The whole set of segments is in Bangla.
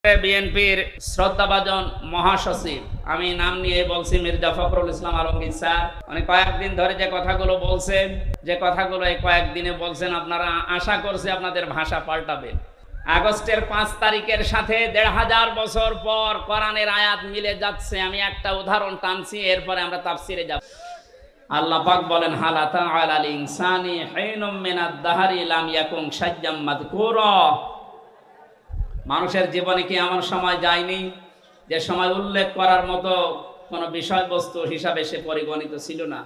বিএনপির শ্রদ্ধাভাজন মহাসচিব, আমি নাম নিয়ে বলছি মির্জা ফখরুল ইসলাম আলমগীর স্যার। উনি কয়েকদিন ধরে যে কথাগুলো বলছেন, যে কথাগুলো এই কয়েকদিনে বলছেন, আপনারা আশা করছি আপনাদের ভাষা পাল্টাবেন। আগস্টের ৫ তারিখের সাথে ১৫০০ বছর পর কোরআনের আয়াত মিলে যাচ্ছে। আমি একটা উদাহরণ টানছি, এরপরে আমরা তাফসিরে যাব। আল্লাহ পাক বলেন, হালাতা আলাল ইনসানি হিনুম মিনাদ দাহরি লাম ইয়াকুন শাইয়্যাম মাযকুরা। মানুষের জীবনে কি এমন সময় যায়নি যে সময় উল্লেখ করার মতো কোনো বিষয়বস্তু হিসাবে সে পরিগণিত ছিল না?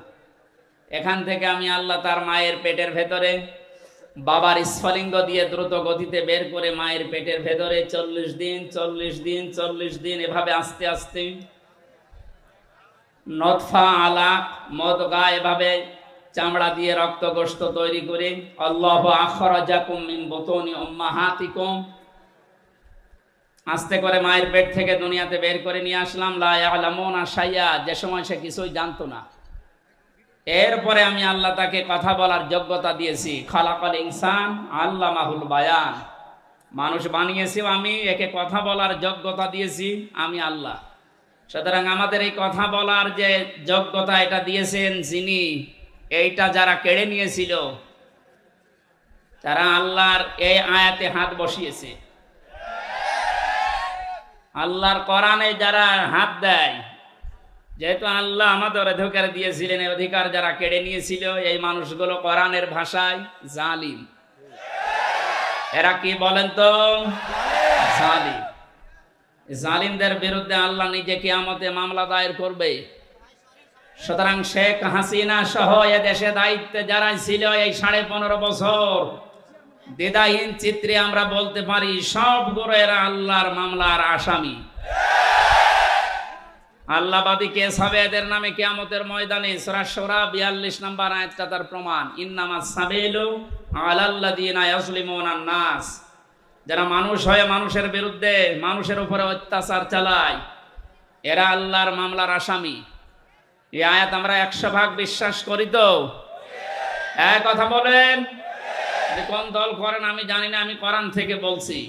এখান থেকে আমি আল্লাহ তার মায়ের পেটের ভেতরে বাবার স্ফলিঙ্গ দিয়ে দ্রুত গতিতে বের করে মায়ের পেটের ভেতরে ৪০ দিন ৪০ দিন ৪০ দিন এভাবে আস্তে আস্তে নতফা, আলাক, মদগা, এভাবে চামড়া দিয়ে রক্ত গোশত তৈরি করে আল্লাহু আখরাজাকুম মিন বুতুনি উম্মাহাতিকুম, আস্তে করে মায়ের পেট থেকে দুনিয়াতে বের করে নিয়ে আসলাম। লা ইয়ালামুনা শাইয়া, যে সময় সে কিছুই জানতো না। এরপরে আমি আল্লাহ তাকে কথা বলার যোগ্যতা দিয়েছি। খালাকাল ইনসান আল্লামাহুল বায়ান, মানুষ বানিয়েছি আমি, একে কথা বলার যোগ্যতা দিয়েছি আমি আল্লাহ। সুতরাং আমাদের এই কথা বলার যে যোগ্যতা, এটা দিয়েছেন যিনি, এইটা যারা কেড়ে নিয়েছিল, তারা আল্লাহর এই আয়াতে হাত বসিয়েছে। আল্লাহর কোরআনে যারা হাত দেয়, যেহেতু আল্লাহ আমাদের অধিকার দিয়েছিলেন, এই অধিকার যারা কেড়ে নিয়েছিল, এই মানুষগুলো কোরআনের ভাষায় জালিম। এরা কি বলেন তো? জালিম। জালিমদের বিরুদ্ধে আল্লাহ নিজে কিয়ামতে মামলা দায়ের করবে। সুতরাং শেখ হাসিনা সহ এ দেশে দায়িত্বে যারা ছিল এই 15.5 বছর, দ্বিধাহীন চিত্রে আমরা বলতে পারি সবগুলো এরা আল্লাহর মামলার আসামি। আল্লাহবাদী কেস হবে এদের নামে কিয়ামতের ময়দানে। সূরা শুরা 42 নম্বর আয়াতটা তার প্রমাণ। ইন্নামাস সাবিলু আলাল্লাযিনা ইয়াজলিমুনান নাস, যারা মানুষ হয়ে মানুষের বিরুদ্ধে, মানুষের উপরে অত্যাচার চালায়, এরা আল্লাহর মামলার আসামি। এই আয়াত আমরা 100% বিশ্বাস করি তো? এক কথা বলেন, কোন দল করেন আমি জানি না, আমি কোরআন থেকে বলছি।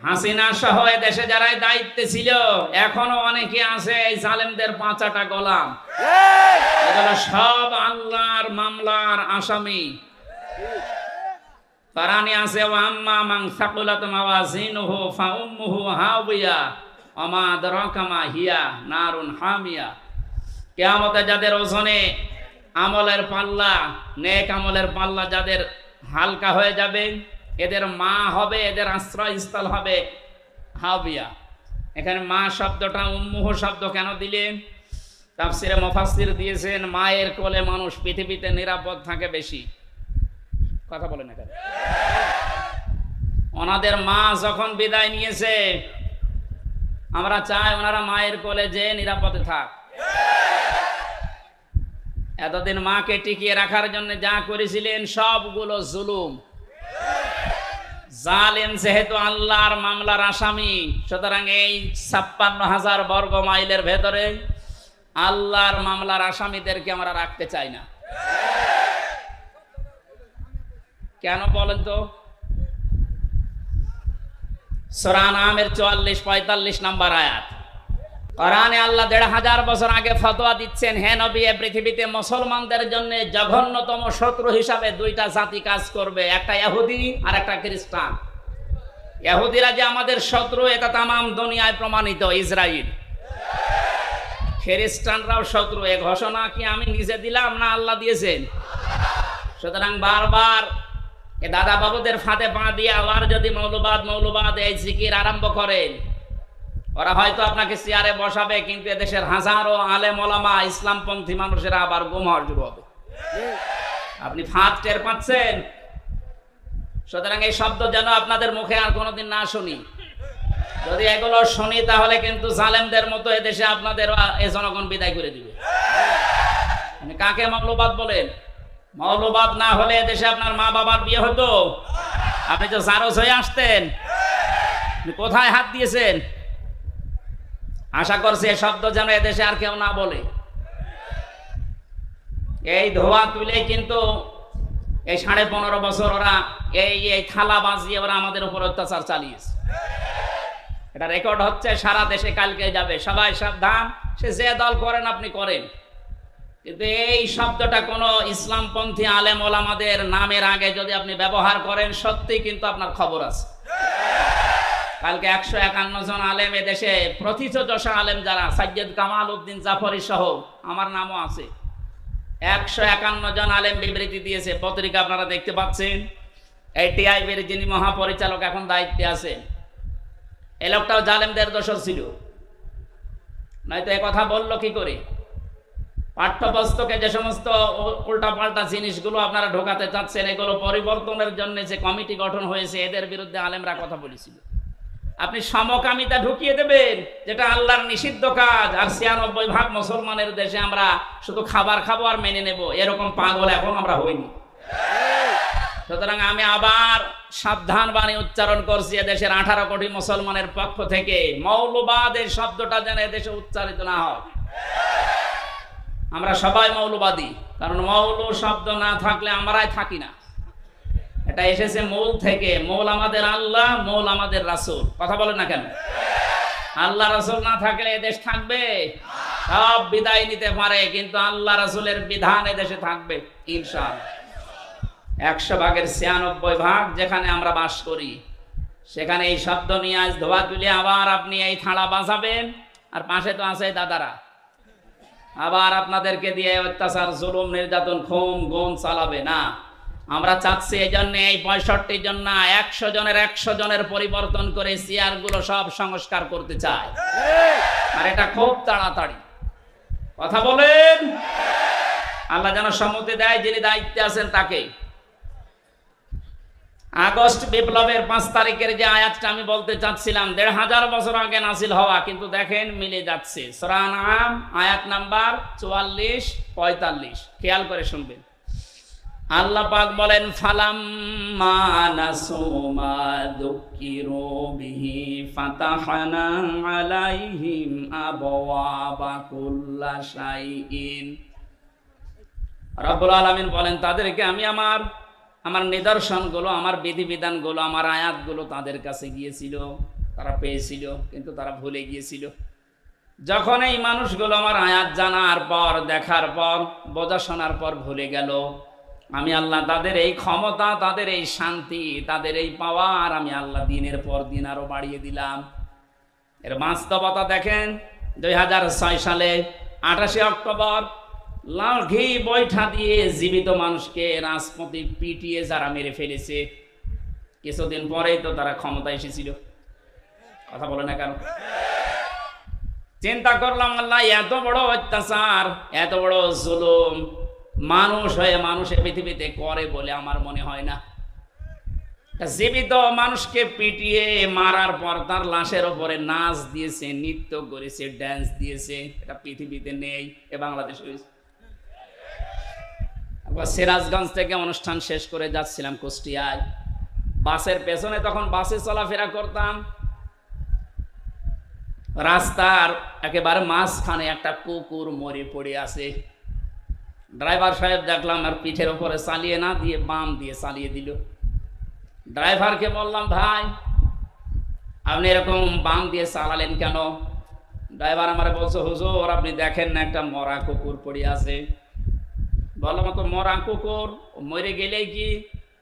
হাসিনা সহ এ দেশে যারা দায়িত্বে ছিল, এখনো অনেকে আছে এই জালেমদের পাঁচাটা গোলাম। এগুলো সব আল্লাহর মামলার আসামি। কোরআনে আছে, ওয়া আম্মা মান সাকুলাত মাওয়াজিনুহু ফাউম্মুহু হাবিয়া ওয়া মা আদরাকা মা হিয়া নারুন হামিয়া। কিয়ামতে যাদের ওজনে আমলের পাল্লা, নেক আমলের পাল্লা যাদের হালকা হয়ে যাবে, এদের মা হবে, এদের আশ্রয়স্থল হবে হাবিয়া। এখানে মা শব্দটা উম্মুহু শব্দ কেন দিলেন? তাফসিরে মুফাসসির দিয়েছেন, মায়ের কোলে মানুষ পৃথিবীতে নিরাপদ থাকে বেশি। কথা বলেন এখানে। ওনাদের মা যখন বিদায় নিয়েছে, আমরা চাই ওনারা মায়ের কোলে যে নিরাপদে থাক। এতদিন মাকে টিকিয়ে রাখার জন্য যা করেছিলেন সবগুলো জুলুম। জালেম যেহেতু আল্লাহর মামলার আসামি, সুতরাং এই 56,000 বর্গ মাইলের ভেতরে আল্লাহর মামলার আসামিদেরকে আমরা রাখতে চাই না। কেন বলেন তো? সূরা আনআমের 44-45 নম্বর আয়াত। কোরআনে আল্লাহ ১৫০০ বছর আগে ফতোয়া দিচ্ছেন, হে নবী, এই পৃথিবীতে মুসলমানদের জন্য জঘন্যতম শত্রু হিসাবে দুইটা জাতি কাজ করবে, একটা ইহুদি আর একটা খ্রিস্টান। ইহুদিরা যে আমাদের শত্রু, এটা তামাম দুনিয়ায় প্রমাণিত, ইসরাইল। খ্রিস্টানরাও শত্রু। এ ঘোষণা কি আমি নিজে দিলাম না আল্লাহ দিয়েছেন? সুতরাং বারবার এ দাদা বাবুদের ফাঁদে পা দিয়ে আবার যদি মৌলবাদ এই জিকির আরম্ভ করেন, ওরা হয়তো আপনাকে চেয়ারে বসাবে, কিন্তু এদেশের হাজারো আলেম ওলামা ইসলামপন্থী মানুষেরা আবার গুম হওয়া শুরু হবে। আপনি ফাঁদ টের পাচ্ছেন? সুতরাং এই শব্দ যেন আপনাদের মুখে আর কোনোদিন না শুনি। যদি এগুলো শুনি, তাহলে কিন্তু জালেমদের মতো এদেশে আপনাদের এ জনগণ বিদায় করে দিবে। কাকে মৌলবাদ বলেন? মৌলবাদ না হলে এদেশে আপনার মা বাবার বিয়ে হতো? আপনি তো জারজ হয়ে আসতেন। কোথায় হাত দিয়েছেন? আশা করছি এই শব্দ যেন এদেশে আর কেউ না বলে। এই ধোয়া তুলেই কিন্তু এই 15.5 বছর ওরা এই থালা বাজিয়ে ওরা আমাদের উপর অত্যাচার চালিয়েছে। এটা রেকর্ড হচ্ছে, সারা দেশে কালকে যাবে, সবাই সাবধান। সে যে দল করেন আপনি করেন, কিন্তু এই শব্দটা কোনো ইসলামপন্থী আলেম ওলামাদের নামের আগে যদি আপনি ব্যবহার করেন, সত্যি কিন্তু আপনার খবর আছে। কালকে 151 জন আলেম এদেশে প্রথিতযশা আলেম যারা, সাইয়্যিদ কামাল উদ্দিন জাফরি সহ আমার নামও আছে, 151 জন আলেম বিবৃতি দিয়েছে, পত্রিকা আপনারা দেখতে পাচ্ছেন। এই টিআইবির যিনি মহাপরিচালক এখন দায়িত্বে আছেন, এই লোকটাও জালেমদের দোষর ছিল, নয়তো এ কথা বললো কি করে? পাঠ্যপুস্তকে যে সমস্ত উল্টাপাল্টা জিনিসগুলো আপনারা ঢোকাতে চাচ্ছেন, এগুলো পরিবর্তনের জন্য যে কমিটি গঠন হয়েছে, এদের বিরুদ্ধে আলেমরা কথা বলেছিল। আপনি সমকামিতা ঢুকিয়ে দেবেন, যেটা আল্লাহর নিষিদ্ধ কাজ, আর 96% মুসলমানের দেশে আমরা শুধু খাবার খাবো আর মেনে নেব, এরকম পাগল এখন আমরা হইনি। সুতরাং আমি আবার সাবধান বাণী উচ্চারণ করছি এদেশের 18 কোটি মুসলমানের পক্ষ থেকে, মৌলবাদ এই শব্দটা যেন এদেশে উচ্চারিত না হয়। আমরা সবাই মৌলবাদী, কারণ মৌল শব্দ না থাকলে আমরাই থাকি না। এটা এসেছে মূল থেকে, মূল আমাদের আল্লাহ, মূল আমাদের রাসূল। কথা বলেন না কেন? আল্লাহ রাসূল না থাকলে এদেশ থাকবে? সব বিদায় নিতে পারে, কিন্তু আল্লাহ রাসূলের বিধান এদেশে থাকবে ইনশাআল্লাহ। 100 ভাগের 96 ভাগ যেখানে আমরা বাস করি, সেখানে এই শব্দ নিয়ে আজ ধোয়া তুলে আবার আপনি এই থাড়া বাঁচাবেন, আর পাশে তো আছে দাদারা, আবার আপনাদেরকে দিয়ে অত্যাচার, জুলুম, নির্যাতন, খুন গুম চালাবে না। আমরা চাচ্ছি এই জন্য এই 65 জন না, 100 জনের 100 জনের পরিবর্তন করে চেয়ারগুলো সব সংস্কার করতে চায়, আর এটা খুব তাড়াতাড়ি। কথা বলেন, আল্লাহ যেন সম্মতি দেয় যিনি দায়িত্বে আছেন তাকে। আগস্ট বিপ্লবের 5 তারিখের যে আয়াতটা আমি বলতে চাচ্ছিলাম, 1500 বছর আগে নাজিল হওয়া, কিন্তু দেখেন মিলে যাচ্ছে। সূরা আনআম আয়াত নাম্বার 44-45, খেয়াল করে শুনবেন। আল্লাহ পাক বলেন, ফালাম্মা নাসু মা যুকিরু বিহি ফাতাহনা আলাইহিম আবওয়াবা কুল্লা শাইইন। রব্বুল আলামিন বলেন, তাদেরকে আমি আমার নিদর্শনগুলো, আমার বিধিবিধানগুলো, আমার আয়াতগুলো তাদের কাছে গিয়েছিল, তারা পেয়েছিল, কিন্তু তারা ভুলে গিয়েছিল। যখন এই মানুষগুলো আমার আয়াত জানার পর, দেখার পর, বোঝা শোনার পর ভুলে গেল, আমি আল্লাহ তাদের এই ক্ষমতা, তাদের এই শান্তি, তাদের এই পাওয়ার আমি আল্লাহ দিনের পর দিন আরো বাড়িয়ে দিলাম। এর বাস্তবতা দেখেন। 2006 সালে 28 অক্টোবর লাঠি বৈঠা দিয়ে জীবিত মানুষকে রাজপথে পিটিয়ে যারা মেরে ফেলেছে, কিছুদিন পরেই তো তারা ক্ষমতায় এসেছিল। কথা বলে না কেন? চিন্তা করলাম, আল্লাহ এত বড় অত্যাচার, এত বড় জুলুম মানুষ হয়ে মানুষের পৃথিবীতে করে বলে আমার মনে হয় না। জীবিত মানুষকে পিটিয়ে মারার পর তার লাশের উপরে নাচ দিয়েছে, নৃত্য করেছে, ড্যান্স দিয়েছে, এটা পৃথিবীতে নেই, এ বাংলাদেশে হয়েছে। সিরাজগঞ্জ থেকে অনুষ্ঠান শেষ করে যাচ্ছিলাম কুষ্টিয়ায়, বাসের পেছনে, তখন বাসে চলাফেরা করতাম, রাস্তার একেবারে মাঝখানে একটা কুকুর মরে পড়ে আছে। ড্রাইভার সাহেব দেখলাম আর পিঠের উপরে চালিয়ে না দিয়ে বাম দিয়ে চালিয়ে দিল। ড্রাইভারকে বললাম, ভাই আপনি এরকম বাম দিয়ে চালালেন কেন? ড্রাইভার আমারে বলছে, হুজুর আপনি দেখেন না একটা মরা কুকুর পড়ে আছে। বললাম, তো মরা কুকুর মরে গেলেই কি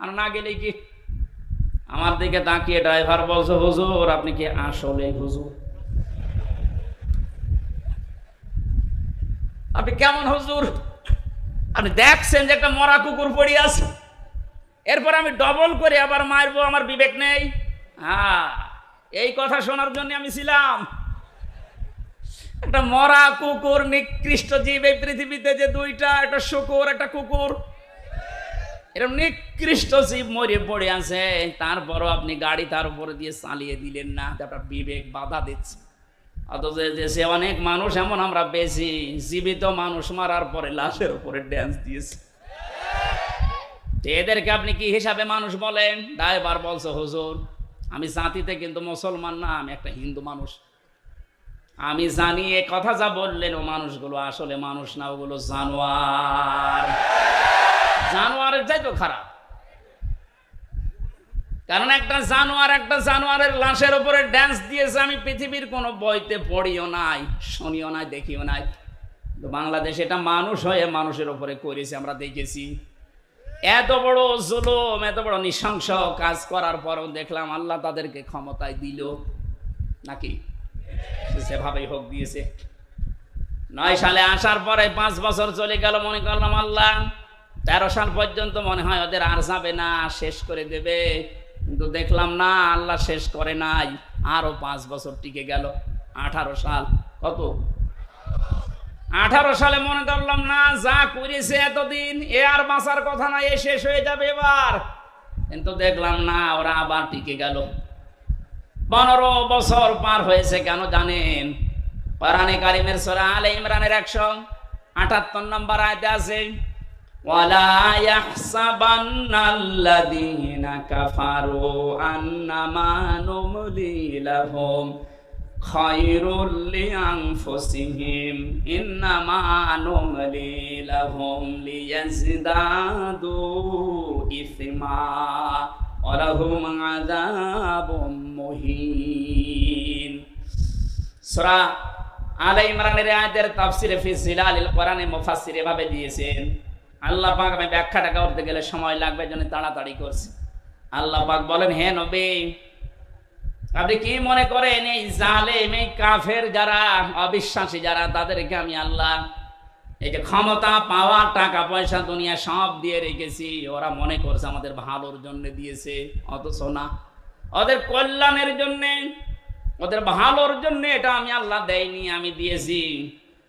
আর না গেলেই কি? আমার দিকে তাকিয়ে ড্রাইভার বলছে, হুজুর আপনি কি আসলে হুজুর? আপনি কেমন হুজুর? আপনি দেখছেন যে একটা মরা কুকুর পড়ে আছে, এরপর আমি ডবল করে আবার মারবো, আমার বিবেক নেই? হ্যাঁ, এই কথা শোনার জন্য আমি ছিলাম। একটা মরা কুকুর, নিকৃষ্ট জীব এই পৃথিবীতে যে দুইটা, একটা শুকুর, একটা কুকুর, এরকম নিকৃষ্ট জীব মরে পড়ে আছে, তারপরও আপনি গাড়ি তার উপরে দিয়ে চালিয়ে দিলেন না, আপনার বিবেক বাধা দিচ্ছে। অথচ দেশে অনেক মানুষ এমন আমরা বেশি, জীবিত মানুষ মারার পরে লাশের উপরে ড্যান্স দিয়েছে। এদেরকে আপনি কি হিসাবে মানুষ বলেন? ড্রাইভার বলছে, হুজুর আমি জাতিতে কিন্তু মুসলমান না, আমি একটা হিন্দু মানুষ। আমি জানি এ কথা যা বললেন ও মানুষগুলো আসলে মানুষ না, ওগুলো জানোয়ার, জানোয়ারের চাইতো খারাপ। কারণ একটা জানোয়ারের লাশের উপরে ড্যান্স দিয়েছে, আমি পৃথিবীর কোনো বইতে পড়িও নাই, শুনিও নাই, দেখিও নাই। তো বাংলাদেশ এটা মানুষ হয়ে মানুষের উপরে করেছে, আমরা দেখেছি। এত বড় জুলুম, এত বড় নৃশংস কাজ করার পরও দেখলাম আল্লাহ তাদেরকে ক্ষমতায় দিল নাকি? সেভাবেই হোক দিয়েছে। 9 সালে আসার পরে 5 বছর চলে গেল, মনে করলাম আল্লাহ 13 সাল পর্যন্ত মনে হয় ওদের আর যাবে না, শেষ করে দেবে। কিন্তু দেখলাম না, আল্লাহ শেষ করে নাই, আরো 5 বছর টিকে গেল। 18 সাল, কত 18 সালে মনে করলাম না, যা করেছে এতদিন এ আর বাঁচার কথা না, এ শেষ হয়ে যাবে এবার। কিন্তু দেখলাম না, ওরা আবার টিকে গেল। 15 বছর পার হয়েছে কেন জানেন? কোরআনে কারিমের সূরা আলে ইমরানের 178 নম্বর আয়াতে আছে, ওয়ালা ইয়াহসাবান্নাল্লাযীনা কাফারু আন্নামা নুমলি লাহুম খায়রুল লিআনফুসিহিম ইন্নামা নুমলি লাহুম লিয়াজদাদু ইসমা ওয়া লাহুম আযাবুম মুহিন। সূরা আলে ইমরানের আয়াতের তাফসিরে ফি জিলালিল কোরআনে মুফাসসির এভাবে দিয়েছেন। আল্লাহ পাক, আমি ব্যাখ্যাটা করতে গেলে সময় লাগবে, জন্য তাড়াতাড়ি করছি। আল্লাহ পাক বলেন, হে নবী, আপনি কি মনে করেন এই জালেম, এই কাফের যারা, অবিশ্বাসী যারা, তাদেরকে আমি আল্লাহ এই যে ক্ষমতা, পাওয়া, টাকা পয়সা, দুনিয়া সব দিয়ে রেখেছি, ওরা মনে করছে আমাদের ভালোর জন্য দিয়েছে? অথচ না, ওদের কল্যাণের জন্যে, ওদের ভালোর জন্য এটা আমি আল্লাহ দেয়নি, আমি দিয়েছি।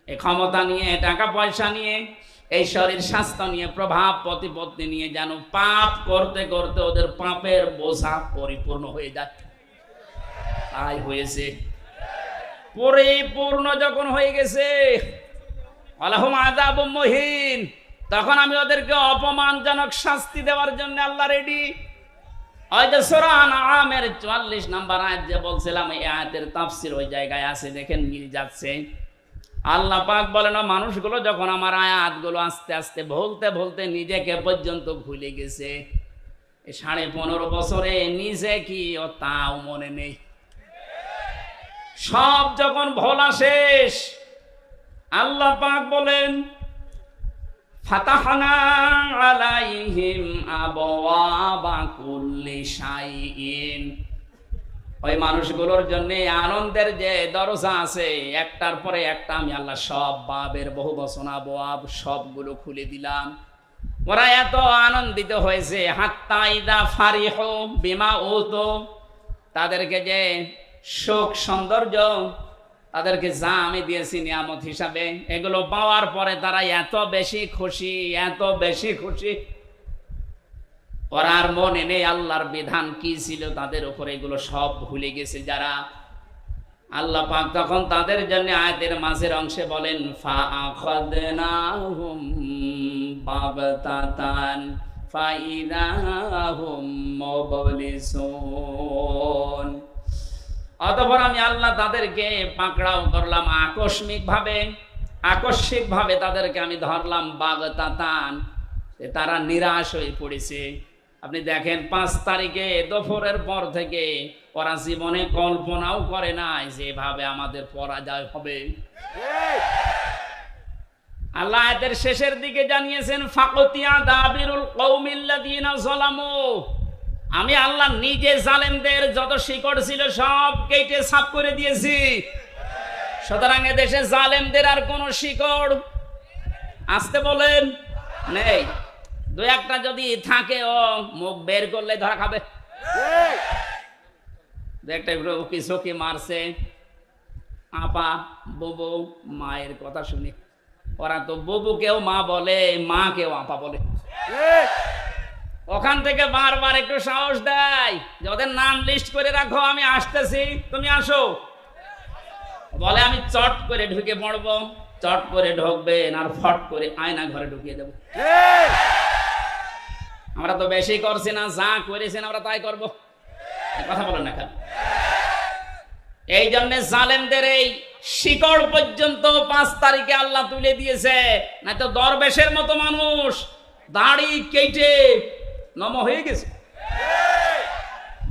এই ক্ষমতা নিয়ে, টাকা পয়সা নিয়ে, এই শরীর স্বাস্থ্য নিয়ে, প্রভাব প্রতিপত্তি নিয়ে, যেন পাপ করতে করতে ওদের পাপের বোঝা পরিপূর্ণ হয়ে যায়। তাই হয়েছে। পরিপূর্ণ যখন হয়ে গেছে, আলাহুম আযাবুম মুহিন, তখন আমি ওদেরকে অপমানজনক শাস্তি দেওয়ার জন্য আল্লাহ রেডি। ওই যে সূরা আনআমের 44 নম্বর আয়াত যে বলছিলাম, এই আয়াতের তাফসীর ওই জায়গায় আছে, দেখেন মিল যাচ্ছে। আল্লাহ পাক বলেন, মানুষগুলো যখন আমার আয়াতগুলো আস্তে আস্তে বলতে বলতে নিজেকে পর্যন্ত ভুলে গেছে, এই 15.5 বছরে নিজে কি ও তাও মনে নেই। সব যখন ভোলা শেষ, আল্লাহ পাক বলেন, ফাতাহনা আলাইহিম আবওয়াবা কুল্লি শাইইন, ওই মানুষগুলোর জন্য আনন্দের যে দরজা আছে, একটার পরে একটা আমি আল্লাহ সব বাবের বহু বচন আবওয়াব সবগুলো খুলে দিলাম। ওরা এত আনন্দিত হয়েছে, হাত্তা ইদা ফারিহু বিমা উতু, তাদেরকে যে সুখ সৌন্দর্য, তাদেরকে যা আমি দিয়েছি নিয়ামত হিসাবে, এগুলো পাওয়ার পরে তারা এত বেশি খুশি, এত বেশি খুশি, ওরার মনে নেই আল্লাহর বিধান কি ছিল তাদের উপরে, এগুলো সব ভুলে গেছে যারা। আল্লাহ পাক তখন তাদের জন্য আয়াতের মাঝের অংশে বলেন, ফাআখাযনাহুম বাগতাতান ফাইদাহুম মুবলিসুন, অতঃপর আমি আল্লাহ তাদেরকে পাকড়াও করলাম আকস্মিক ভাবে তাদেরকে আমি ধরলাম, বাগতাতান, তারা নিরাশ হয়ে পড়েছে। আপনি দেখেন 5 তারিখে দুপুরের পর থেকে ওরা জীবনে কল্পনাও করে নাই যেভাবে আমাদের পরাজয় হবে। আল্লাহ আয়াতের শেষের দিকে জানিয়েছেন, ফাকতিয়া দাবিরুল কওমিল্লাযিনা যালামু, আমি আল্লাহ নিজে জালেমদের যত শিকড় ছিল সব কেটে সাফ করে দিয়েছি। সুতরাং এদেশে জালেমদের আর কোনো শিকড় আসতে বলেন নেই। 2-1টা যদি থাকে, ও মুখ বের করলে ধরা খাবে। 2-একটা উকি ঝুঁকি মারছে, আপা বুবু মায়ের কথা শুনি, ওরা তো বুবুকেও মা বলে, মাকেও আপা বলে। ওখান থেকে বারবার একটু সাহস দেয় যে ওদের নাম লিস্ট করে রাখো, আমি আসতেছি, তুমি আসো। বলে আমি চট করে ঢুকে পড়বো, চট করে ঢুকবেন আর ফট করে আয়না ঘরে ঢুকিয়ে দেবো। আমরা তো বেশি করছি না, যা করেছেন আমরা তাই করবো, কথা বলেন না কেন? এই জন্য জালেমদের এই শিকড় পর্যন্ত 5 তারিখে আল্লাহ তুলে দিয়েছে, না তো দরবেশের মতো মানুষ দাড়ি কেটে নম হয়ে গেছে।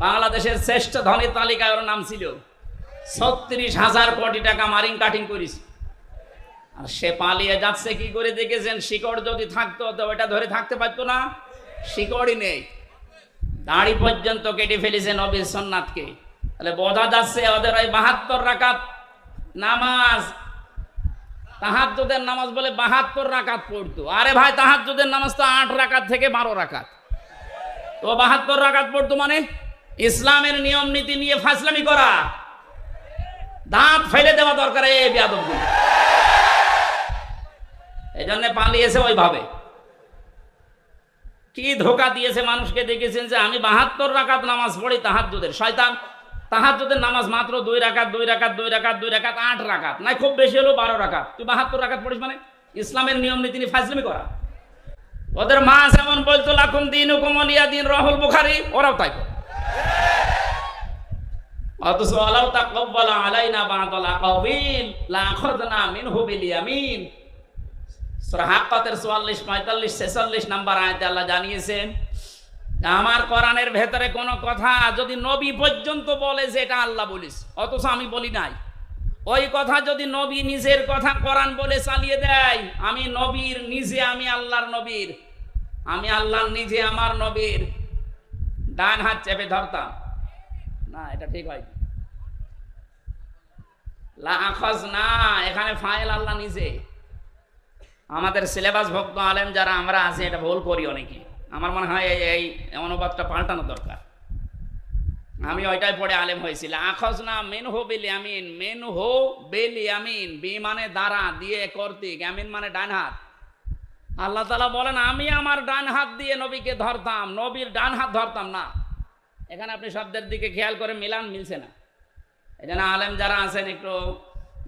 বাংলাদেশের শ্রেষ্ঠ ধনী তালিকায় ওর নাম ছিল। 36,000 কোটি টাকা মারিং কাটিং করিস। আর সে পালিয়ে যাচ্ছে কি করে দেখেছেন? শিকড় যদি থাকতো তো ওটা ধরে থাকতে পারতো না, শিকড়ই নেই, দাড়ি পর্যন্ত কেটে ফেলেছে নবীর সুন্নাতকে। তাহলে বোঝা যাচ্ছে ওদের ওই 72 রাকাত নামাজ, তাহাজ্জুদের নামাজ বলে 72 রাকাত পড়তো। আরে ভাই, তাহাজ্জুদের নামাজ তো 8 রাকাত থেকে 12 রাকাত, তো 72 রাকাত পড়তো মানে ইসলামের নিয়ম নীতি নিয়ে ফাজলামি করা, দাঁত ফেলে দেওয়া দরকার এই বেয়াদবগুলো। এই জন্য পালিয়েছে ওইভাবে। কি ধোকা দিয়েছে মানুষকে দেখেছেন যে আমি 72 রাকাত নামাজ পড়ি তাহাজ্জুদের। শয়তান, তাহাজ্জুদের নামাজ মাত্র 2 রাকাত 2 রাকাত 2 রাকাত 2 রাকাত 8 রাকাত, না খুব বেশি হলো 12 রাকাত। তুই 72 রাকাত পড়িস মানে ইসলামের নিয়ম নীতি নিয়ে ফাজলামি করা। ওদের মা যেমন বলতো লাকুম দীনুকুম ওয়ালিয়া দিন, রাহুল বুখারী, ওরাও তাই করে। অথচ আল্লাহ তাকাব্বালা আলাইনা বা'দাল আকাবিল লা আখাযনা মিনহু বিল ইয়ামিন। সূরা হাক্কাতের 44, 45, 46 নাম্বার আয়াতে আল্লাহ জানিয়েছেন, আমার কোরআনের ভেতরে কোনো কথা যদি নবী পর্যন্ত বলে যে এটা আল্লাহ বলিস, অথচ আমি বলি নাই, ওই কথা যদি নবী নিজের কথা কোরআন বলে চালিয়ে দেয়, আমি নবীর নিজে, আমি আল্লাহর নবীর, আমি আল্লাহর নিজে আমার নবীর ডান হাত চেপে ধরতাম না। এটা ঠিক হয় লা আখাযনা, এখানে ফাইল আল্লাহ নিজে। আমাদের সিলেবাস ভক্ত আলেম যারা আমরা আছি এটা ভুল করি অনেকে। আমার মনে হয় এই অনুবাদটা পাল্টানো দরকার। আমি ওইটাই পড়ে আলেম হয়েছিল। আখাযনা মিনহু বিল ইয়ামিন, মিনহু বিল ইয়ামিন, বি মানে দ্বারা, দিয়ে কর্তৃক, ইয়ামিন মানে ডান হাত। আল্লাহ তাআলা বলেন আমি আমার ডান হাত দিয়ে নবীকে ধরতাম, নবীর ডান হাত ধরতাম না। এখানে আপনি শব্দের দিকে খেয়াল করে মিলান, মিলছে না। এই জন্য আলেম যারা আছেন, একটু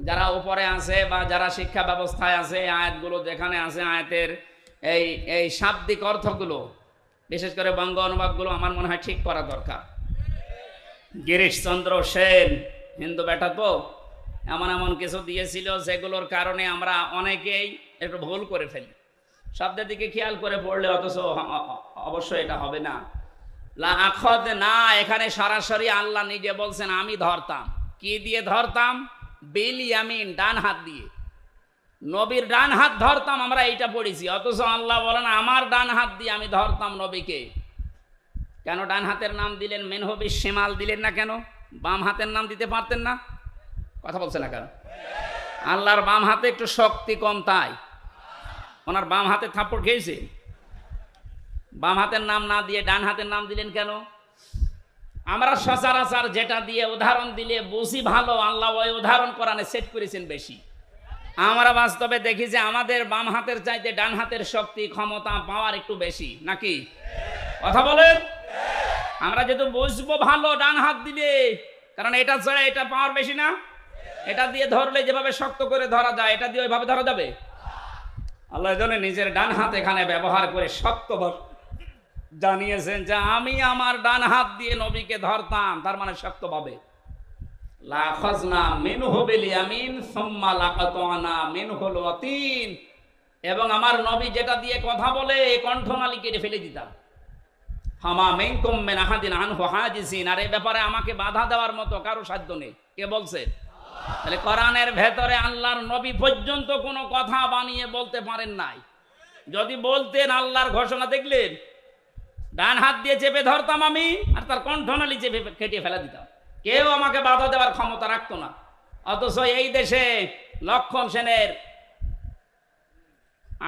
যারা উপরে আছে বা যারা শিক্ষা ব্যবস্থায় আছে, আয়াতগুলো যেখানে আছে আয়াতের এই শাব্দিক অর্থগুলো, বিশেষ করে বঙ্গ অনুবাদগুলো আমার মনে হয় ঠিক করা দরকার। গিরিশচন্দ্র সেন হিন্দু বেটা তো এমন এমন কিছু দিয়েছিল যেগুলোর কারণে আমরা অনেকেই একটু ভুল করে ফেলি। শব্দের দিকে খেয়াল করে পড়লে অথচ অবশ্যই এটা হবে না। লা আখাযনা, এখানে সরাসরি আল্লাহ নিজে বলছেন আমি ধরতাম। কি দিয়ে ধরতাম? বিল ইয়ামিন, ডান হাত দিয়ে। নবীর ডান হাত ধরতাম, আমরা এইটা পড়েছি, অথচ আল্লাহ বলেন আমার ডান হাত দিয়ে আমি ধরতাম নবীকে। কেন ডান হাতের নাম দিলেন? মিনহু বিশ শিমাল দিলেন না কেন? বাম হাতের নাম দিতে পারতেন না? কথা বলছে না কেন? আল্লাহর বাম হাতে একটু শক্তি কম, তাই ওনার বাম হাতে থাপ্পড় খেয়েছে। বাম হাতের নাম না দিয়ে ডান হাতের নাম দিলেন কেন? আমরা সচরাচর যেটা দিয়ে উদাহরণ দিলে বুঝি ভালো, আল্লাহ ওই উদাহরণ কোরআনে সেট করেছেন বেশি। আমরা বাস্তবে দেখি যে আমাদের বাম হাতের চাইতে ডান হাতের শক্তি, ক্ষমতা, পাওয়ার একটু বেশি, নাকি? কথা বলেন। আমরা যেহেতু বুঝবো ভালো ডান হাত দিলে, কারণ এটা ছাড়া এটা পাওয়ার বেশি না। এটা দিয়ে ধরলে যেভাবে শক্ত করে ধরা যায়, এটা দিয়ে ওইভাবে ধরা যাবে? আল্লাহ জন্য নিজের ডান হাত এখানে ব্যবহার করে শক্ত জানিয়েছেন যে আমি আমার ডান হাত দিয়ে নবীকে ধরতাম, তার মানে শক্তভাবে। লা আখাযনা মিনহু বিল ইয়ামিন সুম্মা লাকাতানা মিনহুল ওয়াতিন, এবং আমার নবী যেটা দিয়ে কথা বলে কণ্ঠনালী কেটে ফেলে দিতাম। হামা মিনকুম মিন আহাদিন আনহু হাজিসিন, আর এই ব্যাপারে আমাকে বাধা দেওয়ার মতো কারো সাধ্য নেই। কে বলছে? তাহলে কোরআনের ভেতরে আল্লাহর নবী পর্যন্ত কোনো কথা বানিয়ে বলতে পারেন নাই। যদি বলতেন, আল্লাহর ঘোষণা দেখলেন, ডান হাত দিয়ে চেপে ধরতাম আমি, আর তার কণ্ঠনালী চেপে কেটে ফেলে দিতাম। কেউ আমাকে বাধা দেওয়ার ক্ষমতা রাখতো না। অথচ এই দেশে লক্ষণ সেনের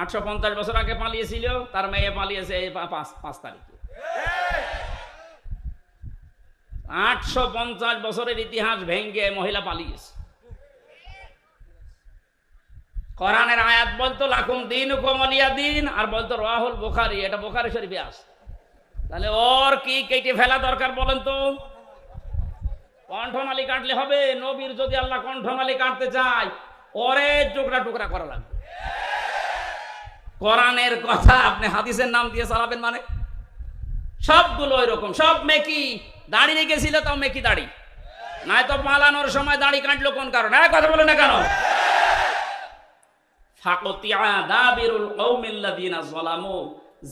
850 বছর আগে পালিয়েছিল, তার মেয়ে পালিয়েছে 5 তারিখে। 850 বছরের ইতিহাস ভেঙ্গে মহিলা পালিয়েছে। কোরআনের আয়াত বলতো লাকুম দীনুকুম ওয়ালিয়া দিন, আর বলতো রাহুল বুখারী, এটা বুখারী শরীফে আছে। তাহলে ওর কি কেটে ফেলা দরকার বলেন তো? কণ্ঠনালী কাটলে হবে? নবীর যদি আল্লাহ কণ্ঠনালী কাটতে চায়, ওরে টুকরা টুকরা করা লাগবে। কোরআনের কথা আপনি হাদিসের নাম দিয়ে চালাবেন মানে? সবগুলো এরকম, সব মেকি। দাড়ি রেখেছিল তাও মেকি দাড়ি, নাই তো পালানোর সময় দাড়ি কাটলো কোন কারণে? কথা বলে না কেন? ফাকতিয়া দাবিরুল কওমিল্লাযিনা যালামু,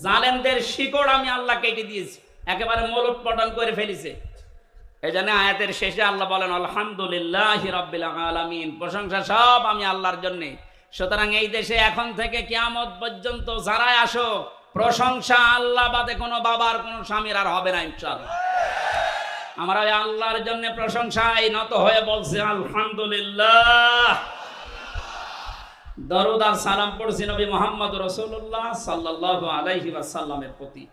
জালেমদের শিকড় আমি আল্লাহ কেটে দিয়েছি, একেবারে মূলোৎপাটন করে ফেলেছে। এই জন্য আয়াতের শেষে আল্লাহ বলেন আলহামদুলিল্লাহি রাব্বিল আলামিন, প্রশংসা সব আমি আল্লাহর জন্য। সুতরাং এই দেশে এখন থেকে কিয়ামত পর্যন্ত যারাই আসো, প্রশংসা আল্লাহ বাদে কোনো বাবার কোনো স্বামীর আর হবে না ইনশাআল্লাহ। আমরা ওই আল্লাহর জন্য প্রশংসায় নত হয়ে বলছি আলহামদুলিল্লাহ। দরুদ আর সালাম পড়ছি নবী মুহাম্মদ রাসূলুল্লাহ সাল্লাল্লাহু আলাইহি ওয়াসাল্লামের প্রতি।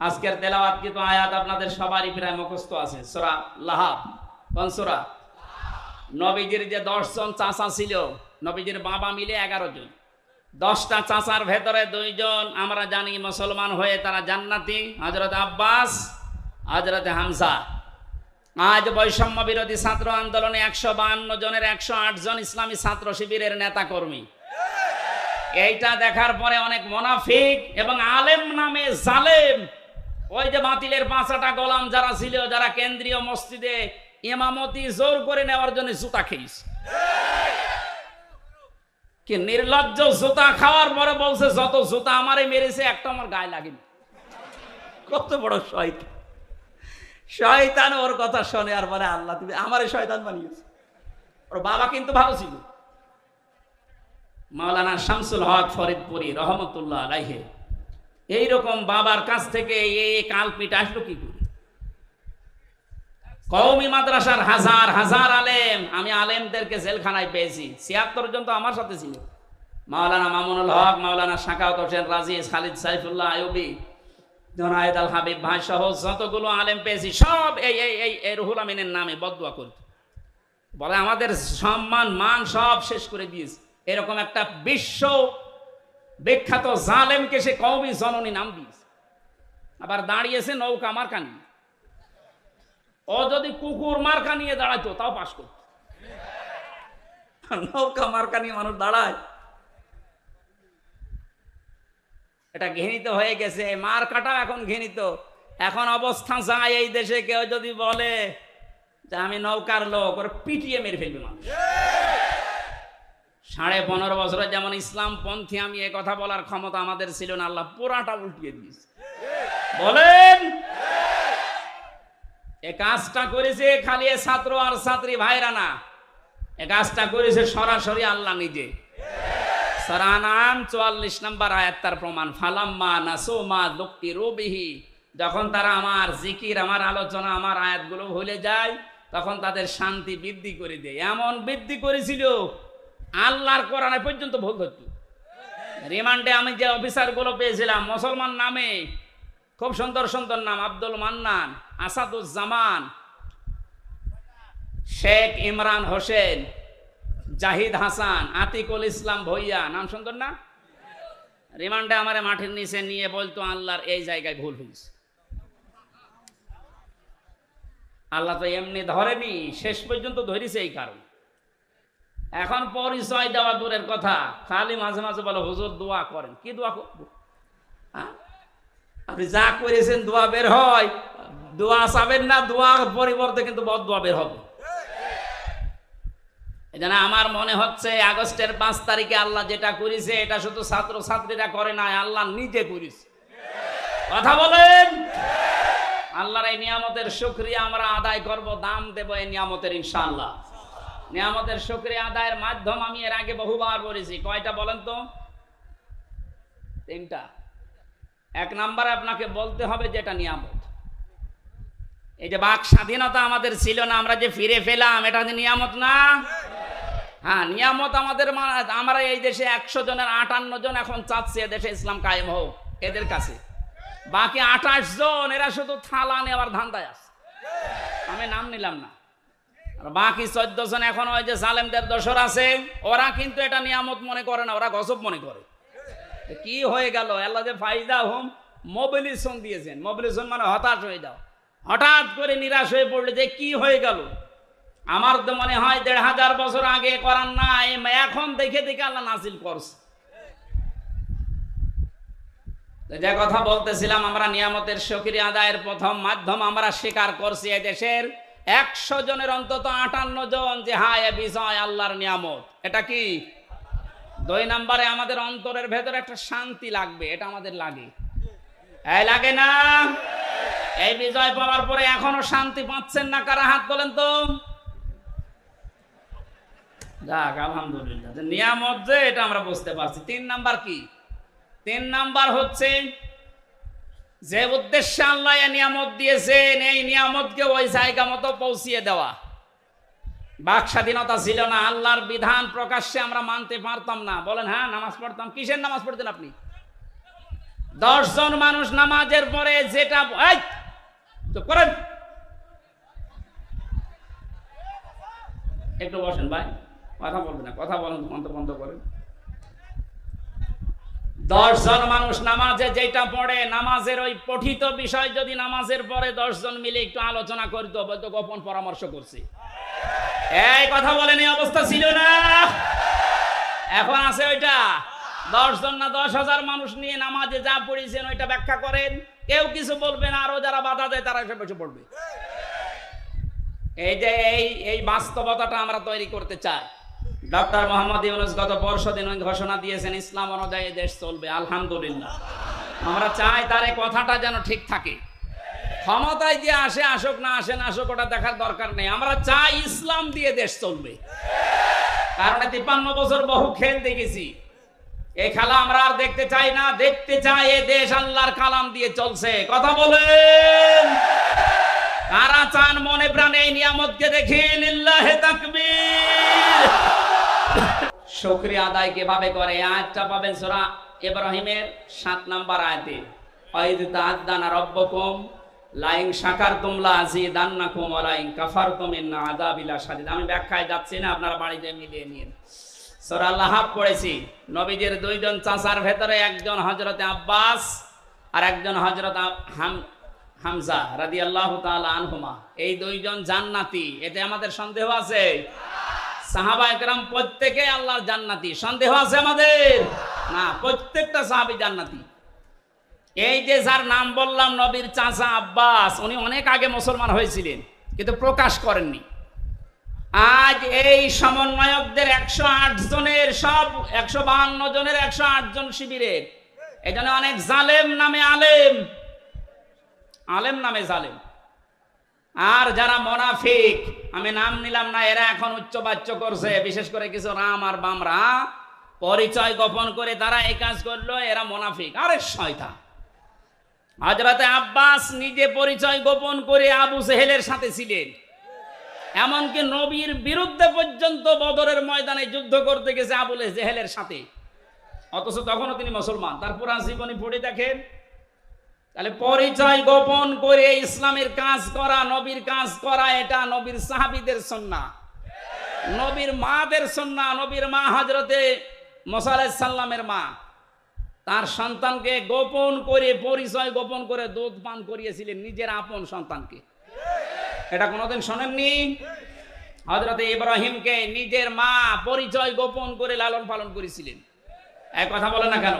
আজকের তেলাওয়াতকৃত আয়াত আপনাদের সবারই প্রায় মুখস্থ আছে, সূরা লাহাব। কোন সূরা? নবীজির যে 10 জন চাচা ছিল, নবীজির বাবা মিলে 11 জন। 10টা চাচার ভেতরে 2 জন আমরা জানি মুসলমান হয়ে তারা জান্নাতি, হযরত আব্বাস, হযরত হামজা। আজ বৈষম্য বিরোধী ছাত্র আন্দোলনে 152 জনের 108 জন ইসলামী ছাত্র শিবিরের নেতা কর্মী। এইটা দেখার পরে অনেক মুনাফিক এবং আলেম নামে জালেম, ওই যে বাতিলের 5টা গোলাম যারা ছিল, যারা কেন্দ্রীয় মসজিদে ইমামতি জোর করে নেওয়ার জন্য জুতা খেয়েছে। কি নির্লজ্জ! জুতা খাওয়ার পরে বলছে যত জুতা আমারে মেরেছে একটা আমার গায়ে লাগেনি। কত বড় শয়তান! শয়তান ওর কথা শোনে আর বলে আল্লাহ তুমি আমারে শয়তান বানিয়েছে। ওর বাবা কিন্তু ভালো ছিল, মাওলানা শামসুল হক ফরিদপুরি রহমতুল্লাহ আলাইহি। এইরকম বাবার কাছ থেকে এই কালপিট আসলো কি করে? কওমি মাদ্রাসার হাজার হাজার আলেম, আমি আলেমদেরকে জেলখানায় পেয়েছি। 76 জন তো আমার সাথে ছিল। মাওলানা মামুনুল হক, মাওলানা শাকাওয়াত হোসেন রাজি, খালিদ সাইফুল্লাহ আইয়ুবী, জনায়েদ আল হাবিব ভাই সহ যতগুলো আলেম পেয়েছি সব এই রুহুল আমিনের নামে বদদুয়া করত। বলে আমাদের সম্মান মান সব শেষ করে দিয়েছে। এরকম একটা বিশ্ব বিখ্যাত জালেমকে সে কওমি জননী নাম দিয়েছে। আবার দাঁড়িয়েছে নৌকা মার্কা নিয়ে। ও যদি কুকুর মার্কা নিয়ে দাঁড়াতো তাও পাস করত। নৌকা মার্কা নিয়ে মানুষ দাঁড়ায়, এটা ঘৃণিত হয়ে গেছে। মার্কাটা এখন ঘৃণিত। এখন অবস্থা যায় এই দেশে কেউ যদি বলে যে আমি নৌকার লোক, ওর পিটিয়ে মেরে ফেলবে মানুষ। 15.5 বছরে যেমন ইসলাম পন্থী আমি এ কথা বলার ক্ষমতা আমাদের ছিল না, আল্লাহ পুরাটা উল্টিয়ে দিয়েছে। বলেন এ কাজটা করেছে খালি ছাত্র আর ছাত্রী ভাইরা না, এ কাজটা করেছে সরাসরি আল্লাহ নিজে। সূরা আনআম 44 নম্বর আয়াত তার প্রমাণ। ফালাম্মা নাসু মা যুকিরু বিহি, যখন তারা আমার জিকির, আমার আলোচনা, আমার আয়াতগুলো ভুলে যায়, তখন তাদের শান্তি বৃদ্ধি করে দেয়। এমন বৃদ্ধি করেছিল আল্লাহর কোরআনে পর্যন্ত ভুল হতো। রিমান্ডে আমি যে অফিসারগুলো পেয়েছিলাম মুসলমান নামে, খুব সুন্দর সুন্দর নাম, আব্দুল মান্নান, আসাদুজ্জামান, শেখ ইমরান হোসেন, জাহিদ হাসান, আতিকুল ইসলাম ভইয়া, নাম সুন্দর না? রিমান্ডে আমারে মাঠের নিচে নিয়ে বলতো আল্লাহর এই জায়গায় ভুল হয়েছে। আল্লাহ তো এমনি ধরেনি, শেষ পর্যন্ত ধরেছে। এই কারণ এখন পরিচয় দেওয়া দূরের কথা, খালি মাঝে মাঝে বলে হুজুর দোয়া করেন। কি দোয়া করবো? আপনি যা করেছেন দোয়া বের হয়, দোয়া চাবেন না, দোয়ার পরিবর্তে কিন্তু বদদোয়া বের হবে। এজন্য আমার মনে হচ্ছে আগস্টের 5 তারিখে আল্লাহ যেটা করেছে এটা শুধু ছাত্র ছাত্রীরা করে না, আল্লাহ নিজে করেছে। কথা বলেন। আল্লাহর এই নিয়ামতের শুকরিয়া আমরা আদায় করব, দাম দেব এই নিয়ামতের ইনশাআল্লাহ। নিয়ামতের শুকরিয়া আদায়ের মাধ্যম আমি এর আগে বহুবার বলেছি। কয়টা বলেন তো? 3টা। 1 নম্বরে আপনাকে বলতে হবে যেটা নিয়ামত। এই যে বাক স্বাধীনতা আমাদের ছিল না, আমরা যে ফিরে পেলাম, এটা যে নিয়ামত না? হ্যাঁ, নিয়ামত আমাদের। আমরা এই দেশে 100 জনের 58 জন এখন চাচ্ছে দেশে ইসলাম কায়েম হোক এদের কাছে। বাকি 28 জন এরা শুধু থালা নেওয়ার ধান্দায় আছে, আমি নাম নিলাম না। আর বাকি 14 জন এখন ওই যে জালেমদের দোসর আছে, ওরা কিন্তু এটা নিয়ামত মনে করে না, ওরা গজব মনে করে। কি হয়ে গেল? আল্লাহ যে ফাইদা হুম মোবিলিজেশন দিয়েছেন। মোবিলিজেশন মানে হতাশ হয়ে যাও। হঠাৎ করে নিরাশ হয়ে পড়লে যে কি হয়ে গেল। আমার তো মনে হয় 1500 বছর আগে করার না, এখন দেখে দেখে আল্লাহ নাজিল করছে। যে কথা বলতেছিলাম, আমরা নিয়ামতের শুকরিয়া আদায়ের প্রথম মাধ্যম আমরা স্বীকার করছি এদেশের 100 জনের অন্তত 58 জন যে হ্যাঁ এ বিষয় আল্লাহর নিয়ামত। এটা কি? 2 নম্বরে আমাদের অন্তরের ভেতরে একটা শান্তি লাগবে, এটা আমাদের লাগে। লাগে না? এই বিজয় পাওয়ার পরে এখনো শান্তি পাচ্ছেন না কারা? হাত তোলেন তো। যাক আলহামদুলিল্লাহ, নিয়ামত যে এটা আমরা বুঝতে পারছি। 3 নাম্বার কি? 3 নাম্বার হচ্ছে যে উদ্দেশ্যে আল্লাহ এই নিয়ামত দিয়েছেন, এই নিয়ামতকে ওই জায়গা মতো পৌঁছিয়ে দেওয়া। বাক স্বাধীনতা ছিল না, আল্লাহর বিধান প্রকাশ্যে আমরা মানতে পারতাম না। বলেন হ্যাঁ, নামাজ পড়তাম। কিসের নামাজ পড়তেন আপনি? 10 জন মানুষ নামাজের পরে যেটা চুপ করেন, একটু বসেন ভাই, কথা বলবেন না, কথা বলেন, বন্ধ করেন। 10 জন মানুষ নামাজে যেটা পড়ে, নামাজের ওই পঠিত বিষয় যদি নামাজের পরে 10 জন মিলে একটু আলোচনা করতো, বলতো গোপন পরামর্শ করছে। এই কথা বলেন, এই অবস্থা ছিল না, এখন আছে ওইটা। 10 জন না 10,000 মানুষ নিয়ে নামাজে যা পড়েছেন ওইটা ব্যাখ্যা করেন, কেউ কিছু বলবে না, আরো যারা বাধা দেয় তারা এসে বসে পড়বে। এই যে এই বাস্তবতাটা আমরা তৈরি করতে চাই। ডক্টর মোহাম্মদ ইউনূস গত পরশুদিন ঘোষণা দিয়েছেন ইসলাম অনুযায়ী দেশ চলবে। আলহামদুলিল্লাহ, আমরা চাই তার এই কথাটা যেন ঠিক থাকে। ক্ষমতায় যে আসে আসুক, না আসে না আসুক, ওটা দেখার দরকার নেই। আমরা চাই ইসলাম দিয়ে দেশ চলবে। কারণ 53 বছর বহু খেল দেখেছি, এই খেলা আমরা আর দেখতে চাই না। দেখতে চাই এ দেশ আল্লাহর কালাম দিয়ে চলছে। কথা বলেন, কারা চান মনে প্রাণে এই নিয়ামতকে দেখি? লিল্লাহে তাকবীর। শুকরিয়া আদায় কিভাবে করে? আয়াতটা পাবেন সূরা ইব্রাহিমের 7 নম্বর আয়াতে। ওয়াইদ তাআযানা রাব্বুকুম লাইন শাকারতুম লাযিদান্নাকুম ওয়া লাইন কাফারতুম ইন্না আযাবি লাশাদীদ। আমি ব্যাখ্যায় যাচ্ছি না, আপনারা বাড়িতে মিলিয়ে নিন। সূরা লাহাব পড়েছি। নবীজির 2 জন চাচার ভেতরে একজন হযরতে আব্বাস আর একজন হযরত হামজা রাদিয়াল্লাহু তাআলা আনহুমা। এই 2 জন জান্নাতি, এতে আমাদের সন্দেহ আছে? সাহাবায়ে কেরাম প্রত্যেকে আল্লাহর জান্নাতি, সন্দেহ আছে আমাদের? না, প্রত্যেকটা সাহাবী জান্নাতি। এই যে যার নাম বললাম নবীর চাচা আব্বাস, উনি অনেক আগে মুসলমান হয়েছিলেন কিন্তু প্রকাশ করেননি। আজ এই সমন্বয়কদের 108 জনের, সব 152 জনের 108 জন শিবিরের, এই জন্য অনেক জালেম নামে আলেম, আলেম নামে জালেম। আর যারা মুনাফিক, আমি নাম নিলাম না, এরা এখন উচ্চবাচ্য করছে, বিশেষ করে কিছু রাম আর বামরা পরিচয় গোপন করে তারা এই কাজ করলো, এরা মুনাফিক। আরে শয়তান! হযরতে আব্বাস নিজে পরিচয় গোপন করে আবু জেহেলের সাথে ছিলেন, এমনকি নবীর বিরুদ্ধে পর্যন্ত বদরের ময়দানে যুদ্ধ করতে গেছে আবু জেহেলের সাথে, অথচ তখনও তিনি মুসলমান। তার পুরা জীবনী পড়ে দেখেন। তাহলে পরিচয় গোপন করে ইসলামের কাজ করা, নবীর কাজ করা, এটা নবীর সাহাবীদের সুন্নাহ, নবীর মাদের সুন্নাহ। নবীর মা হযরতে মুসা আলাইহিস সালামের মা তার সন্তানকে গোপন করে, পরিচয় গোপন করে দুধ পান করিয়েছিলেন নিজের আপন সন্তানকে। এটা কোনোদিন শোনেননি? হযরতে ইব্রাহিমকে নিজের মা পরিচয় গোপন করে লালন পালন করেছিলেন। এক কথা বলে না কেন?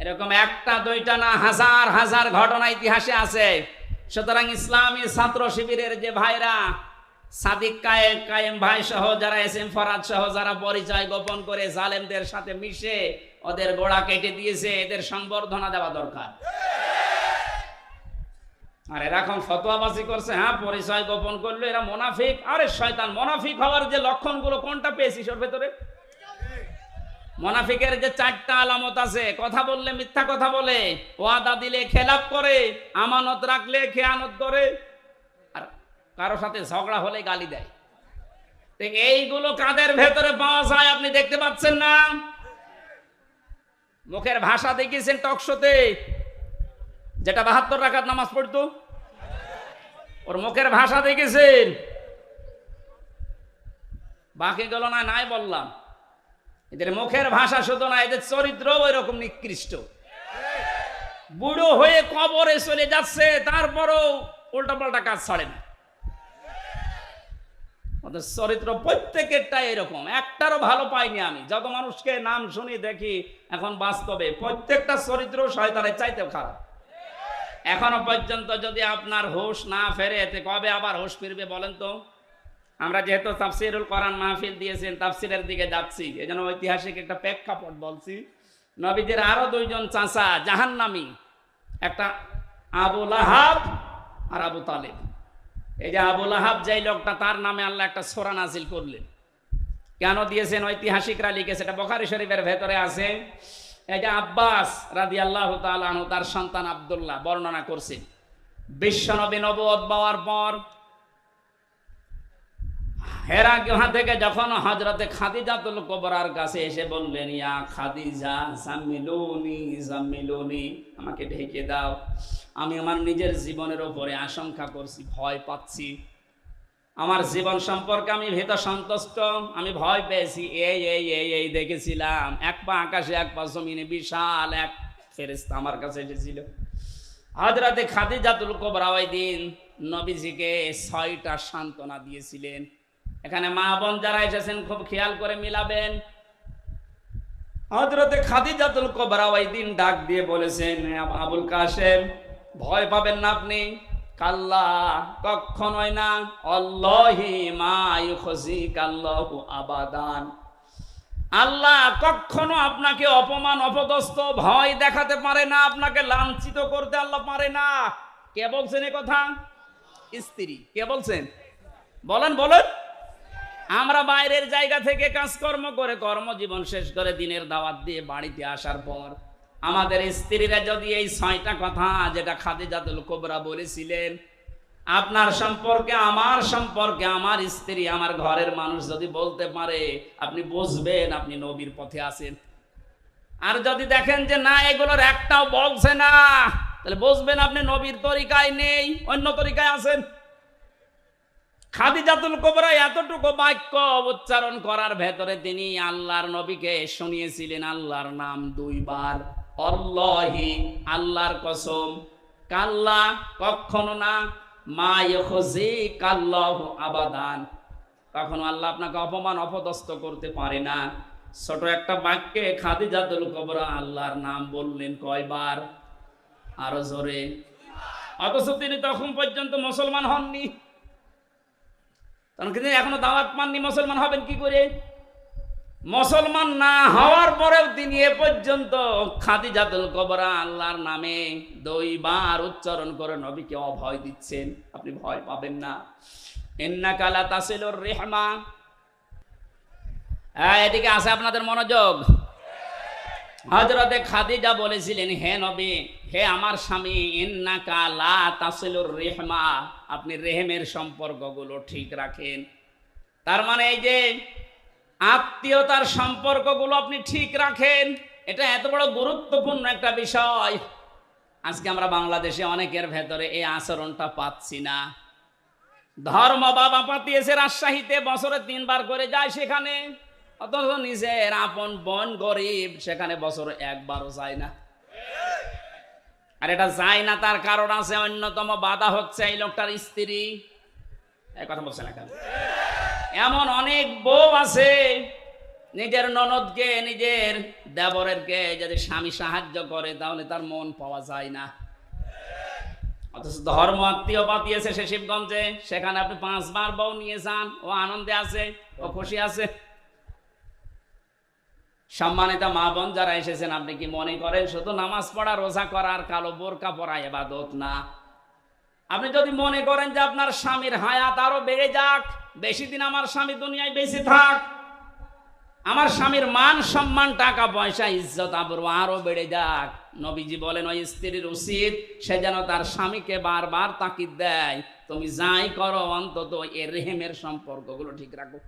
এরকম একটা দুইটা না, হাজার হাজার ঘটনা ইতিহাসে আছে। সুতরাং ইসলামী ছাত্র শিবিরের যে ভাইরা, সাদিক কায়েম ভাই সহ যারা, এসএম ফরাদ সহ যারা পরিচয় গোপন করে জালেমদের সাথে মিশে ওদের গোড়া কেটে দিয়েছে, এদের সংবর্ধনা দেওয়া দরকার। আর এরা এখন ফতোয়াবাজি করছে, হ্যাঁ পরিচয় গোপন করলো এরা মুনাফিক। আরে শয়তান! মুনাফিক হওয়ার যে লক্ষণগুলো কোনটা পেয়েছিস ওর ভেতরে? মুনাফিকের যে 4টা আলামত আছে। কথা বললে মিথ্যা কথা বলে, ওয়াদা দিলে খেলাপ করে, আমানত রাখলে খেয়ানত করে, আর কারো সাথে ঝগড়া হলে গালি দেয়। এইগুলো কাদের ভেতরে পাওয়া যায় আপনি দেখতে পাচ্ছেন না? মুখের ভাষা দেখিয়েছেন টকশোতে, যেটা 72 রাকাত নামাজ পড়তো, ওর মুখের ভাষা দেখেছেন? বাকি গেল না, নাই বললাম। এদের মুখের ভাষা শুধু না, এদের চরিত্র ওই রকম নিকৃষ্ট। বুড়ো হয়ে কবরে চলে যাচ্ছে, তারপরও উল্টাপাল্টা কাজ ছাড়ে না। ওদের চরিত্র প্রত্যেকেরটা এরকম, একটারও ভালো পাইনি আমি। যত মানুষকে নাম শুনি দেখি এখন বাস্তবে, প্রত্যেকটা চরিত্র শয়তানের চাইতেও খারাপ। এখনো পর্যন্ত যদি আপনার হুঁশ না ফেরে, এতে কবে আবার হুঁশ ফিরবে বলেন তো? আমরা যেহেতু তাফসিরুল কোরআন মাহফিল দিয়েছেন, তাফসিরের দিকে যাচ্ছি, এজন্য ঐতিহাসিক একটা প্রেক্ষাপট বলছি। নবীদের আরো 2 জন চাচা জাহান্নামী, একটা আবু লাহাব আর আবু তালেব। এই যে আবু লাহাব যেই লোকটা, তার নামে আল্লাহ একটা সূরা নাজিল করলেন। কেন দিয়েছেন ঐতিহাসিকরা লিখেছে, এটা বুখারী শরীফের ভেতরে আছে। এই যে আব্বাস রাদিয়াল্লাহু তাআলা আনহু তার সন্তান আব্দুল্লাহ বর্ণনা করছেন, বিশ্বনবী নবুয়ত পাওয়ার পর হেরা গুহা থেকে যখন হযরতে খাদিজাতুল কুবরার কাছে এসে বললেন, ইয়া খাদিজা জাম্মিলুনি জাম্মিলুনি, আমাকে ঢেকে দাও, আমি আমার নিজের জীবনের উপরে আশঙ্কা করছি, ভয় পাচ্ছি, আমার জীবন সম্পর্কে আমি ভীত সন্তুষ্ট, আমি ভয় পেয়েছি। এই এই এই এই দেখেছিলাম এক পা আকাশে এক পা জমিনে বিশাল এক ফেরেশতা আমার কাছে এসেছিল। হযরতে খাদিজাতুল কুবরা ওই দিন নবীজিকে 6টা সান্ত্বনা দিয়েছিলেন। এখানে মা বোন যারা এসেছেন খুব খেয়াল করে মিলাবেন। হযরতে খাদিজাতুল কুবরা ওই দিন ডাক দিয়ে বলেছেন, আবুল কাসেম ভয় পাবেন না আপনি, কাল্লা কখনোই না, আল্লাহি মা ইউখজিকাল্লাহু আবাদান, আল্লাহ কখনো আপনাকে অপমান অপদস্থ ভয় দেখাতে পারে না, আপনাকে লাঞ্ছিত করতে আল্লাহ পারে না। কে বলছেন এ কথা? স্ত্রী। কে বলছেন? বলেন বলেন। আমরা বাইরের জায়গা থেকে কাজকর্ম করে কর্মজীবন শেষ করে দিনের দাওয়াত দিয়ে বাড়িতে আসার পর আমাদের স্ত্রীরা যদি এই 6টা কথা যেটা খাদিজাতুল কুবরা বলেছিলেন, আপনার সম্পর্কে আমার স্ত্রী আমার ঘরের মানুষ যদি বলতে পারে, আপনি বুঝবেন আপনি নবীর পথে আছেন। আর যদি দেখেন যে না এগুলোর একটাও বলছে না, তাহলে বুঝবেন আপনি নবীর তরিকায় নেই, অন্য তরিকায় আছেন। খাদিজাতুল কুবরা এতটুকু বাক্য উচ্চারণ করার ভেতরে তিনি আল্লাহর নবীকে শুনিয়েছিলেন আল্লাহর নাম 2 বার, আল্লাহি আল্লাহর কসম, কাল্লা কখনো না, মা ইউখজিকাল্লাহু আবাদান কখনো আল্লাহ আপনাকে অপমান অপদস্থ করতে পারে না। ছোট একটা বাক্যে খাদিজাতুল কুবরা আল্লাহর নাম বললেন কয়বার? আরো জোরে। অথচ তিনি তখন পর্যন্ত মুসলমান হননি, কারণ তিনি এখনো দাওয়াত পাননি। মুসলমান হবেন কি করে? মুসলমান না হওয়ার পরেও তিনি এ পর্যন্ত খাদিজাতুল কুবরা আল্লাহর নামে 2 বার উচ্চারণ করে নবীকে অভয় দিচ্ছেন, আপনি ভয় পাবেন না। ইন্নাকা লা তাসিলুর রিহমা। এদিকে আছে আপনাদের মনোযোগ। হযরতে খাদিজা বলেছিলেন, হে নবী, হে আমার স্বামী, ইন্নাকা লা তাসিলুর রিহমা, আপনি রেহেমের সম্পর্কগুলো ঠিক রাখেন। তার মানে এই যে আত্মীয়তার সম্পর্কগুলো আপনি ঠিক রাখেন, এটা এত বড় গুরুত্বপূর্ণ একটা বিষয়। আজকে আমরা বাংলাদেশে অনেকের ভেতরে এই আচরণটা পাচ্ছি না। ধর্ম বাবা পাতিয়েছে রাজশাহীতে, বছরে 3 বার করে যায় সেখানে, অথচ নিজের আপন বোন গরিব সেখানে বছরে 1 বারও যায় না। আর এটা যায় না তার কারণ আছে, অন্যতম বাধা হচ্ছে এই লোকটার স্ত্রী। এই কথা বলছে না কেন? এমন অনেক বউ আছে নিজের ননদকে নিজের দেবরেরকে যদি স্বামী সাহায্য করে তাহলে তার মন পাওয়া যায় না। অথচ ধর্ম আত্মীয় পাতিয়েছে সে শিবগঞ্জে, সেখানে আপনি 5 বার বউ নিয়ে যান, ও আনন্দে আছে, ও খুশি আছে। সম্মানিত মা বোন যারা এসেছেন, আপনি কি মনে করেন শুধু নামাজ পড়া রোজা করা আর কালো বোরকা পরা ইবাদত না? আপনি যদি মনে করেন যে আপনার স্বামীর হায়াত আরো বেড়ে যাক, বেশি দিন আমার স্বামী দুনিয়ায় বেঁচে থাক, আমার স্বামীর মান সম্মান টাকা পয়সা ইজ্জত আবরু আরো বেড়ে যাক, নবীজি বলেন ওই স্ত্রীর উচিত সে যেন তার স্বামীকে বারবার তাকিদ দেয়, তুমি যাই করো অন্তত এর রেহেমের সম্পর্কগুলো ঠিক রাখো।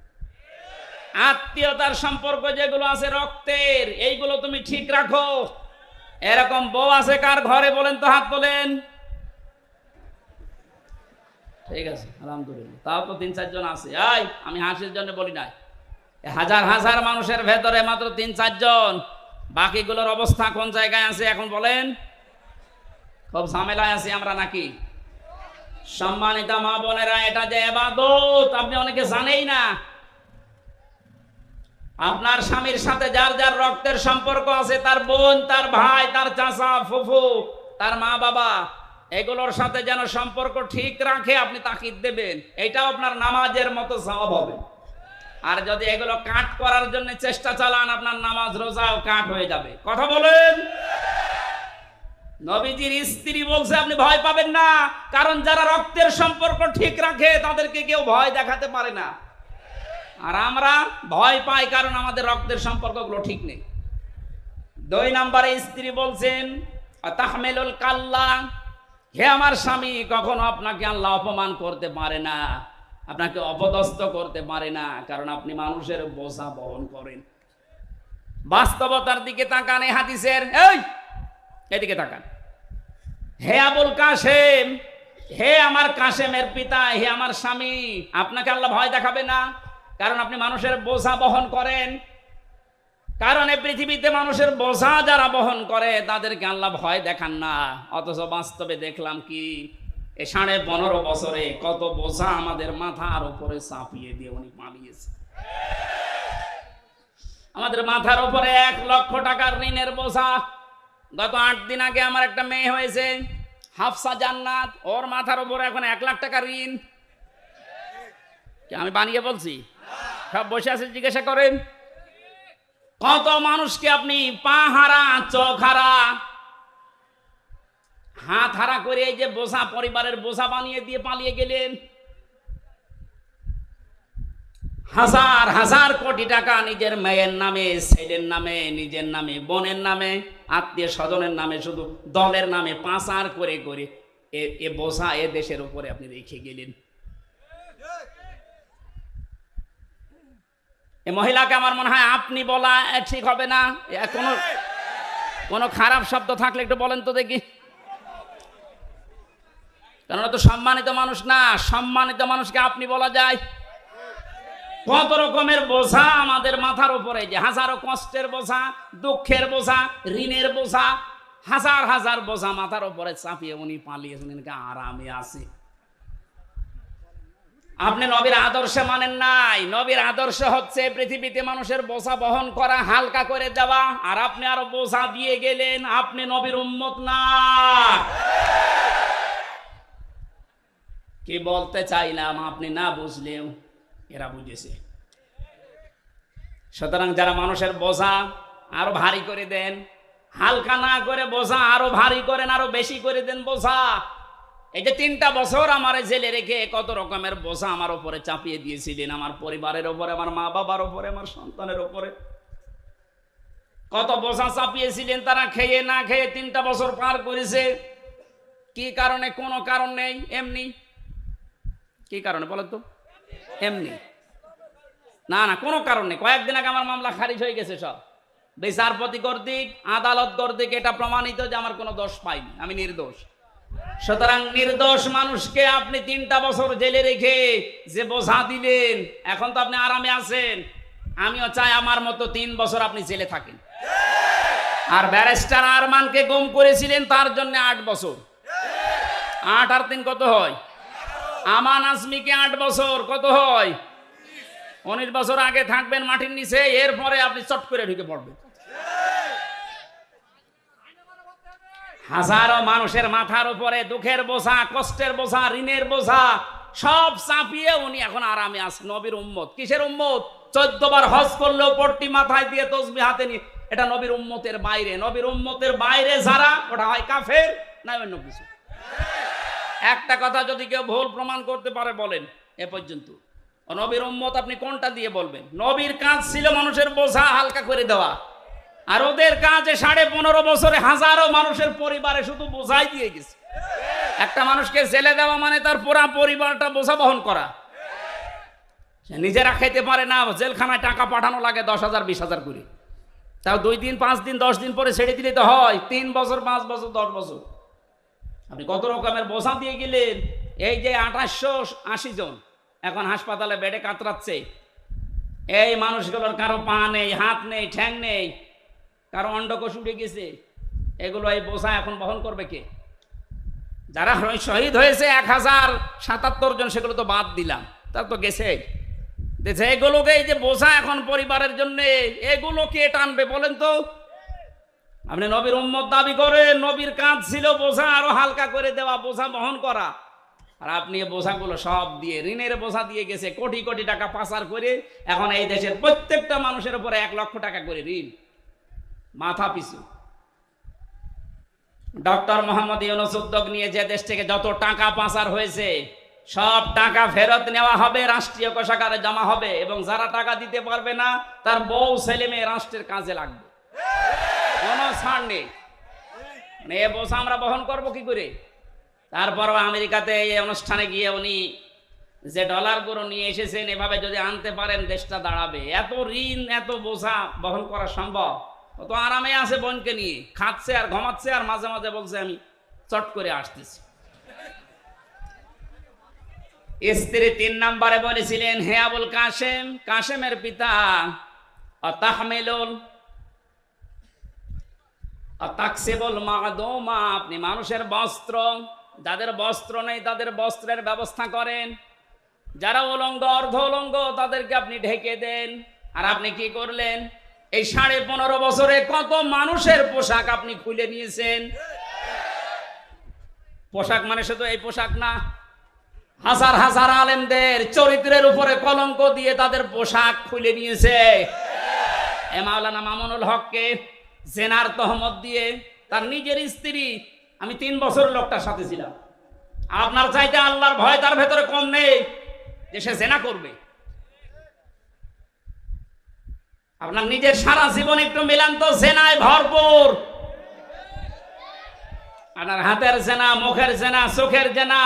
আত্মীয়তার সম্পর্ক যেগুলো আছে রক্তের, এইগুলো তুমি ঠিক রাখো। এরকম বউ আছে কার ঘরে বলেন তো? হাত তোলেন। ঠিক আছে, আলহামদুলিল্লাহ, তাও তো 3-4 জন আছে। আমি হাসির জন্য বলি নাই, হাজার হাজার মানুষের ভেতরে মাত্র 3-4 জন। বাকিগুলোর অবস্থা কোন জায়গায় আছে এখন বলেন? খুব ঝামেলায় আছি আমরা নাকি? সম্মানিত মা বোনেরা, এটা যে ইবাদত আপনি অনেকে জানেই না। আপনার স্বামীর সাথে যার যার রক্তের সম্পর্ক আছে, তার বোন, তার ভাই, তার চাচা, ফুফু, তার মা বাবা, এগুলোর সাথে যেন সম্পর্ক ঠিক রাখে আপনি তাকিদ দেবেন, এটাও আপনার নামাজের মতো সওয়াব হবে। আর যদি এগুলো কাট করার জন্য চেষ্টা চালান, আপনার নামাজ রোজাও কাট হয়ে যাবে। কথা বলেন। নবীজির স্ত্রী বলছে আপনি ভয় পাবেন না, কারণ যারা রক্তের সম্পর্ক ঠিক রাখে তাদেরকে কেউ ভয় দেখাতে পারে না। আর আমরা ভয় পাই কারণ আমাদের রক্তের সম্পর্কগুলো ঠিক নেই। 2 নম্বরে স্ত্রী বলছেন তাহমিলুল কাল্লা, হে আমার স্বামী, কখনো আপনাকে আল্লাহ অপমান করতে পারে না, আপনাকে অপদস্থ করতে পারে না, কারণ আপনি মানুষের বোঝা বহন করেন। বাস্তবতার দিকে তাকান, এই হাদিসের এদিকে তাকান। হে আবুল কাসেম, হে আমার কাসেমের পিতা, হে আমার স্বামী, আপনাকে আল্লাহ ভয় দেখাবে না, কারণ আপনি মানুষের বোঝা বহন করেন। কারণ এই পৃথিবীতে মানুষের বোঝা যারা বহন করে তাদেরকে আল্লাহ ভয় দেখান না। অথচ বাস্তবে দেখলাম কি, এই 15.5 বছরে কত বোঝা আমাদের মাথার উপরে চাপিয়ে দিয়ে উনি পালিয়েছে। আমাদের মাথার উপরে 1 লক্ষ টাকার ঋণের বোঝা। গত 8 দিন আগে আমার একটা মেয়ে হয়েছে, হাফসা জান্নাত, ওর মাথার উপরে এখন 1 লাখ টাকা ঋণ। আমি বানিয়ে বলছি? সব বসে আছে, জিজ্ঞাসা করেন। কত মানুষকে আপনি পা হারা, চোখ হারা, হাত হারা করে এই যে বোঝা, পরিবারের বোঝা বানিয়ে দিয়ে পালিয়ে গেলেন। হাজার হাজার কোটি টাকা নিজের মেয়ের নামে, ছেলের নামে, নিজের নামে, বোনের নামে, আত্মীয় স্বজনের নামে, শুধু দলের নামে পাচার করে করে এ বোঝা এ দেশের উপরে আপনি রেখে গেলেন। এই মহিলাকে আমার মনে হয় আপনি বলা ঠিক হবে না। কোনো খারাপ শব্দ থাকলে একটু বলেন তো দেখি, কারণ তো সম্মানিত মানুষ না। সম্মানিত মানুষকে আপনি বলা যায়? কত রকমের বোঝা আমাদের মাথার উপরে, যে হাজারো কষ্টের বোঝা, দুঃখের বোঝা, ঋণের বোঝা, হাজার হাজার বোঝা মাথার উপরে চাপিয়ে উনি পালিয়েছেন, আরামে আছে। আপনি নবীর আদর্শে মানেন নাই। নবীর আদর্শ হচ্ছে পৃথিবীতে মানুষের বোঝা বহন করা, হালকা করে দেওয়া, আর আপনি আরো বোঝা দিয়ে গেলেন। আপনি নবীর উম্মত না। কি বলতে চাইলাম আপনি না বুঝলেও এরা বুঝেছে। সুতরাং যারা মানুষের বোঝা আরো ভারী করে দেন, হালকা না করে বোঝা আরো ভারী করেন, আরো বেশি করে দেন বোঝা। এই যে 3টা বছর আমার জেলে রেখে কত রকমের বোঝা আমার উপরে চাপিয়ে দিয়েছিলেন, আমার পরিবারের উপরে, আমার মা বাবার উপরে, আমার সন্তানের উপরে কত বোঝা চাপিয়েছিলেন। তারা খেয়ে না খেয়ে 3টা বছর পার করেছে। কি কারণে? কোনো কারণ নেই, এমনি। কি কারণে বলেন তো? এমনি না, না, কোনো কারণ নেই। কয়েকদিন আগে আমার মামলা খারিজ হয়ে গেছে সব, বিচারপতি কর্তৃক, আদালত কর্তৃক এটা প্রমাণিত যে আমার কোনো দোষ পাইনি, আমি নির্দোষ। সুতরাং নির্দোষ মানুষকে আপনি 3টা বছর জেলে রেখে যে বোঝা দিলেন, এখন তো আপনি আরামে আছেন। আমিও চাই আমার মতো 3 বছর আপনি জেলে থাকেন। আর ব্যারিস্টার আরমানকে গুম করেছিলেন, তার জন্য 8 বছর। 8 আর 3 কত হয়? আমান আজমিকে 8 বছর, কত হয়? 19 বছর আগে থাকবেন মাটির নিচে, এরপরে আপনি চট করে ঢুকে পড়বেন। হাজারো মানুষের মাথার উপরে দুঃখের বোঝা, কষ্টের বোঝা, ঋণের বোঝা সব চাপিয়ে উনি এখন আরামে আছেন। নবীর উম্মত। কিসের উম্মত? 14 বার হজ করলেও পট্টি মাথায় দিয়ে তসবিহ হাতে নিয়ে, এটা নবীর উম্মতের বাইরে। নবীর উম্মতের বাইরে যারা, ওটা হয় কাফের, না অন্য কিছু। একটা কথা যদি কেউ ভুল প্রমাণ করতে পারে বলেন এ পর্যন্ত। নবীর উম্মত আপনি কোনটা দিয়ে বলবেন? নবীর কাজ ছিল মানুষের বোঝা হালকা করে দেওয়া, আর ওদের কাজে 15.5 বছরে হাজারো মানুষের পরিবারে শুধু বোঝাই দিয়ে গেছে। একটা মানুষকে জেলে দেওয়া মানে তার পুরা পরিবারটা বোঝা বহন করা। সে নিজেরা খেতে পারে না, জেলখানায় টাকা পাঠানো লাগে 10,000 20,000 করে। তাও 2 দিন 5 দিন 10 দিন পরে ছেড়ে দিলে তো হয় 3 বছর 5 বছর 10 বছর। আপনি কত রকমের বোঝা দিয়ে গেলেন। এই যে 2880 জন এখন হাসপাতালে বেডে কাতরাচ্ছে, এই মানুষগুলোর কারো পা নেই, হাত নেই, ঠ্যাং নেই, কারো অন্ডকোষ উঠে গেছে। এগুলো এই বোঝা এখন বহন করবে কে? যারা শহীদ হয়েছে 1077 জন, সেগুলো তো বাদ দিলাম, তার তো গেছে। এগুলোকে, এই যে বোঝা এখন পরিবারের জন্য, এগুলো কে টানবে বলেন তো? আপনি নবীর উম্মত দাবি করেন, নবীর কাজ ছিল বোঝা আরো হালকা করে দেওয়া, বোঝা বহন করা, আর আপনি বোঝাগুলো সব দিয়ে, ঋণের বোঝা দিয়ে গেছে, কোটি কোটি টাকা পাচার করে এখন এই দেশের প্রত্যেকটা মানুষের উপরে 1 লক্ষ টাকা করে ঋণ মাথা পিছু। ডক্টর মোহাম্মদ ইউনূস উদ্যোগ নিয়ে যে দেশ থেকে যত টাকা পাচার হয়েছে সব টাকা ফেরত নেওয়া হবে, রাষ্ট্রীয় কোষাগারে জমা হবে, এবং যারা টাকা দিতে পারবে না তার বউ ছেলে মেয়ে রাষ্ট্রের কাজে লাগবে, কোনো ছাড় নেই। মানে এ বোঝা আমরা বহন করবো কি করে? তারপর আমেরিকাতে এই অনুষ্ঠানে গিয়ে উনি যে ডলারগুলো নিয়ে এসেছেন, এভাবে যদি আনতে পারেন দেশটা দাঁড়াবে। এত ঋণ, এত বোঝা বহন করা সম্ভব? ও তো আরামে আছে বোনকে নিয়ে, খাচ্ছে আর ঘুমাচ্ছে, আর মাঝে মাঝে বলছে আমি চট করে আসতেছি। স্ত্রী 3 নম্বরে বলেছিলেন, হে আবুল কাসেম, কাসেমের পিতা, আপনি মানুষের বস্ত্র, যাদের বস্ত্র নেই তাদের বস্ত্রের ব্যবস্থা করেন, যারা উলঙ্গ অর্ধ উলঙ্গ তাদেরকে আপনি ঢেকে দেন। আর আপনি কি করলেন? এই 15.5 বছরে কত মানুষের পোশাক আপনি খুলে নিয়েছেন। পোশাক মানে শুধু এই পোশাক না, হাজার হাজার আলেমদের চরিত্রের উপরে কলঙ্ক দিয়ে তাদের পোশাক খুলে নিয়েছে। এ মাওলানা মামুনুল হককে জেনার তহমত দিয়ে তার নিজের স্ত্রী, আমি 3 বছর লোকটার সাথে ছিলাম, আপনার চাইতে আল্লাহর ভয় তার ভেতরে কম নেই যে সে জেনা করবে। আপনার নিজের সারা জীবন একটু মিলান তো, জেনায় ভরপুর। আপনার হাতের জেনা, মুখের জেনা, চোখের জেনা,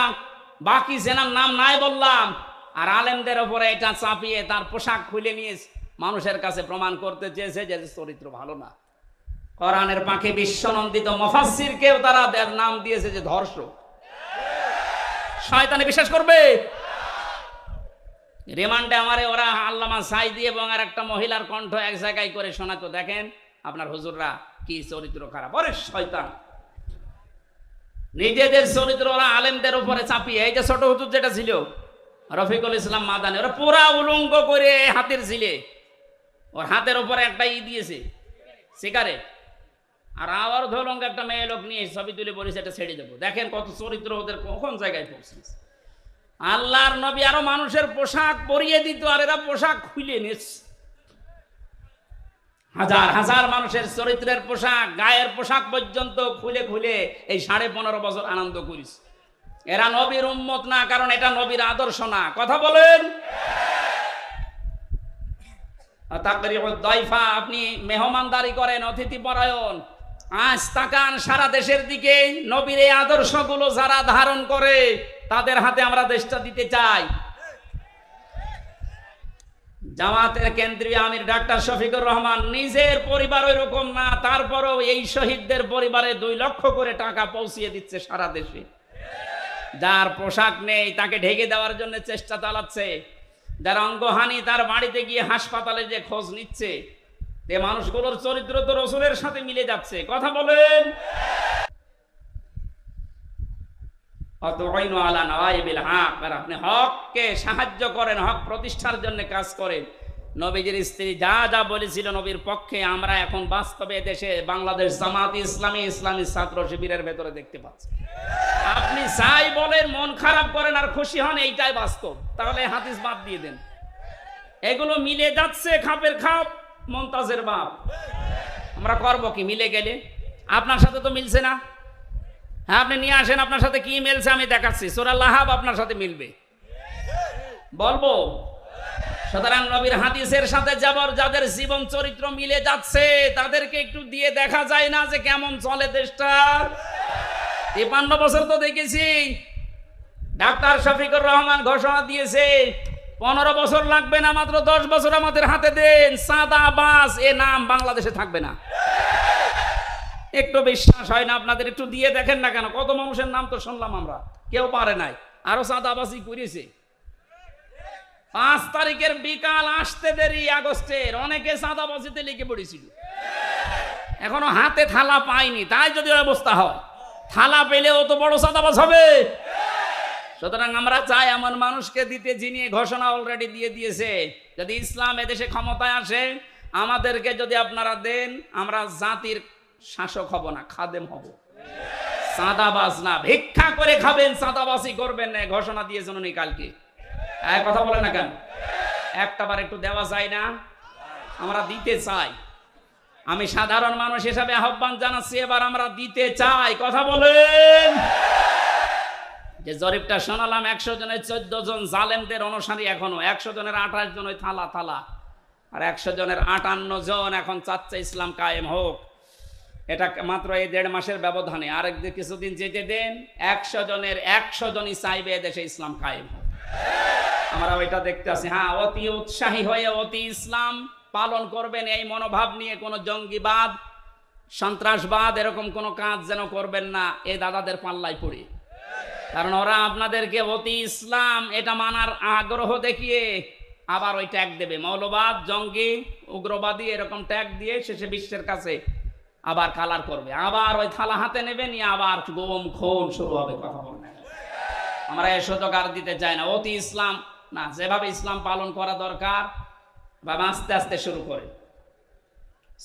বাকি জেনার নাম নাই বললাম। আর আলেমদের উপরে এটা চাপিয়ে তার পোশাক খুলে নিয়ে মানুষের কাছে প্রমাণ করতে চেয়েছে যে চরিত্র ভালো না। কোরআনের পাখি বিশ্বনন্দিত মুফাসসিরকেও তারা নাম দিয়েছে যে ধর্ষক। শয়তানে বিশ্বাস করবে? রিমান্ডে আমারে ওরা আল্লামা সাইদি এবং আর একটা মহিলার কণ্ঠ এক জায়গায় করে শোনাতো, দেখেন আপনার হুজুররা কি চরিত্র খারাপ। ওরে শয়তান, নিজেদের চরিত্র ওরা আলেমদের উপরে চাপিয়ে। এই যে ছোট হুজুর যেটা ছিল রফিকুল ইসলাম মাদানী, ওরা পুরা উলঙ্গ করে হাতের ছিলে, ওর হাতের উপরে একটা দিয়েছে সিগারেট, আর আবার ধরুন একটা মেয়ে লোক নিয়ে ছবি তুলে বলেছে এটা ছেড়ে দেবো। দেখেন কত চরিত্র ওদের কখন জায়গায় পৌঁছেছে। আল্লাহর নবী আরো মানুষের পোশাক পরিয়ে দিত, আর এরা পোশাক খুলে নিচ্ছে। হাজার হাজার মানুষের চরিত্রের পোশাক, গায়ের পোশাক পর্যন্ত খুলে খুলে এই 15.5 বছর আনন্দ করিস। এরা নবীর উম্মত না, কারণ এটা নবীর আদর্শ না। কথা বলেন। আপনি মেহমানদারি করেন, অতিথি পরায়ণ। আজ তাকান সারা দেশের দিকে, নবীর এই আদর্শগুলো যারা ধারণ করে তাদের হাতে আমরা দেশটা দিতে চাই। জামাতের কেন্দ্রীয় আমির ডাক্তার শফিকুর রহমান নিজের পরিবার ওই রকম না, তারপরেও এই শহীদদের পরিবারে 2 লক্ষ করে টাকা পৌঁছিয়ে দিচ্ছে সারা দেশে। যার পোশাক নেই তাকে ঢেকে দেওয়ার জন্য চেষ্টা চালাচ্ছে। যার অঙ্গহানি তার বাড়িতে গিয়ে হাসপাতালে যে খোঁজ নিচ্ছে, যে মানুষগুলোর চরিত্র তো রসুলের সাথে মিলে যাচ্ছে। কথা বলেন। আপনি হককে সাহায্য করেন, হক প্রতিষ্ঠার জন্য কাজ করেন। নবীজির স্ত্রী যা যা বলেছিল নবীর পক্ষে, আমরা এখন বাস্তবে দেশে বাংলাদেশ জামাত ইসলামী, ইসলামী ছাত্র শিবিরের ভেতরে দেখতে পাচ্ছি। আপনি যাই বলেন, মন খারাপ করেন আর খুশি হন, এইটাই বাস্তব। তাহলে হাদিস বাদ দিয়ে দেন। এগুলো মিলে যাচ্ছে, খাপের খাপ মমতাজের বাপ। আমরা করবো কি মিলে গেলে? আপনার সাথে তো মিলছে না। হ্যাঁ, আপনি নিয়ে আসেন আপনার সাথে কি মিলছে আমি দেখাচ্ছি। সূরা লাহাব আপনার সাথে মিলবে, বলবো। সুতরাং নবীর হাদিসের সাথে যাদের জীবন চরিত্র মিলে যাচ্ছে তাদেরকে একটু দিয়ে দেখা যায় না যে কেমন চলে দেশটা। 53 বছর তো দেখেছি। ডাক্তার শফিকুর রহমান ঘোষণা দিয়েছে 15 বছর লাগবে না, মাত্র 10 বছর আমাদের হাতে দেন, চাঁদাবাজ এ নাম বাংলাদেশে থাকবে না। একটু বিশ্বাস হয় না আপনাদের? একটু দিয়ে দেখেন না কেন? কত মানুষের নাম তো শুনলাম আমরা, কেউ পারে নাই, আরো চাঁদাবাজি করেছে। 5 তারিখের বিকাল আসতে দেরি, আগস্টের অনেকে চাঁদাবাজিতে লেগে পড়েছিল, এখনো হাতে থালা পায়নি। তাই যদি অবস্থা হয়, থালা পেলেও তো বড় চাঁদাবাজ হবে। সুতরাং আমরা চাই এমন মানুষকে দিতে যিনি ঘোষণা অলরেডি দিয়ে দিয়েছে, যদি ইসলাম এদেশে ক্ষমতায় আসে আমাদেরকে যদি আপনারা দেন, আমরা জাতির শাসক হব না, খাদেম হব। চাঁদাবাজ না, ভিক্ষা করে খাবেন, চাঁদাবাজি করবেন না, ঘোষণা দিয়েছেন উনি কালকে। কথা বলে না কেন? একটাবার একটু দেওয়া যায় না? আমরা দিতে চাই। আমি সাধারণ মানুষ হিসাবে আহ্বান জানাচ্ছি, এবার আমরা দিতে চাই। কথা বলেন। যে জরিপটা শোনালাম, 100 জনের 14 জন জালেমদের অনুসারী, এখনো 100 জনের 28 জন ওই থালা থালা, আর 100 জনের 58 জন এখন চাচ্ছে ইসলাম কায়েম হোক। এটা মাত্র এই 1.5 মাসের ব্যবধানে। আরেকদিন কিছুদিন যেতে দেন, 100 জনের 100 জনই চাইবে এদেশে ইসলাম কায়েম হোক। আমরা ওইটা দেখতে আছি। হ্যাঁ, অতি উৎসাহী হয়ে অতি ইসলাম পালন করবেন, এই মনোভাব নিয়ে কোনো জঙ্গিবাদ, সন্ত্রাসবাদ এরকম কোনো কাজ যেন করবেন না, এই দাদাদের পাল্লায় পড়ি। কারণ ওরা আপনাদেরকে অতি ইসলাম এটা মানার আগ্রহ দেখিয়ে আবার ওই ট্যাগ দেবে, মৌলবাদ, জঙ্গি, উগ্রবাদী এরকম ট্যাগ দিয়ে শেষে বিশ্বের কাছে আবার কালার করবে, আবার ওই থালা হাতে নেবে নিয়ে আবার গোম খুন শুরু হবে। কথা বলবেন। আমরা এ সুযোগ আর দিতে চাই না। অতি ইসলাম না, যেভাবে ইসলাম পালন করা দরকার বা আস্তে আস্তে শুরু করে।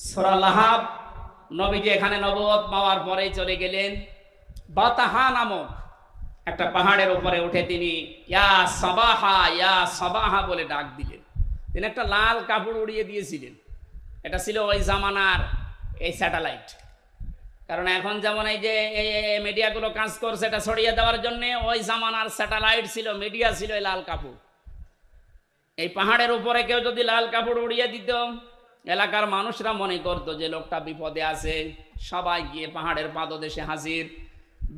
সূরা লাহাব, নবীজি এখানে নবুয়ত পাওয়ার পরেই চলে গেলেন বাতাহা নামক একটা পাহাড়ের উপরে উঠে তিনি ইয়া সাবাহা বলে ডাক দিলেন। তিনি একটা লাল কাপড় উড়িয়ে দিয়েছিলেন। এটা ছিল ওই জামানার এই স্যাটেলাইট। কারণ এখন যেমন এই যে মিডিয়াগুলো কাজ করছে এটা ছড়িয়ে দেওয়ার জন্য, ওই জামানার স্যাটেলাইট ছিল, মিডিয়া ছিল এই লাল কাপড়। এই পাহাড়ের উপরে কেউ যদি লাল কাপড় উড়িয়ে দিত, এলাকার মানুষরা মনে করতো যে লোকটা বিপদে আছে, সবাই গিয়ে পাহাড়ের পাদদেশে হাজির।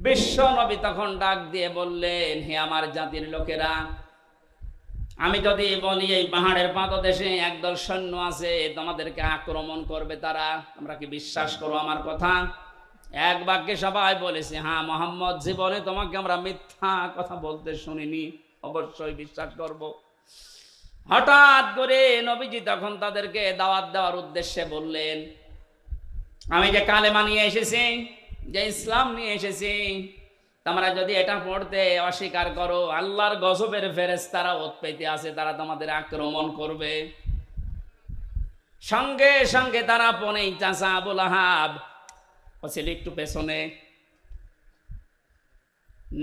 বিশ্ব নবী তখন ডাক দিয়ে বললেন, হে আমার জাতির লোকেরা, আমি যদি বলি এই পাহাড়ের পাদদেশে একদল সৈন্য আছে, তোমাদেরকে আক্রমণ করবে তারা, তোমরা কি বিশ্বাস করো আমার কথা? এক বাক্যে সবাই বলেছে, হ্যাঁ মুহাম্মদ, জীবনে তোমাকে আমরা মিথ্যা কথা বলতে শুনিনি, অবশ্যই বিশ্বাস করব। হঠাৎ করে নবীজি তখন তাদেরকে দাওয়াত দেওয়ার উদ্দেশ্যে বললেন, আমি যে কালেমা নিয়ে এসেছি, যে ইসলাম নিয়ে এসেছি, তোমরা যদি এটা পড়তে অস্বীকার করো, আল্লাহর গজবের ফেরেশতারা উৎপেতে আছে, তারা তোমাদের আক্রমণ করবে। সঙ্গে সঙ্গে তারা পনেই চাচা আবু লাহাব ও ছিল একটু পেছনে,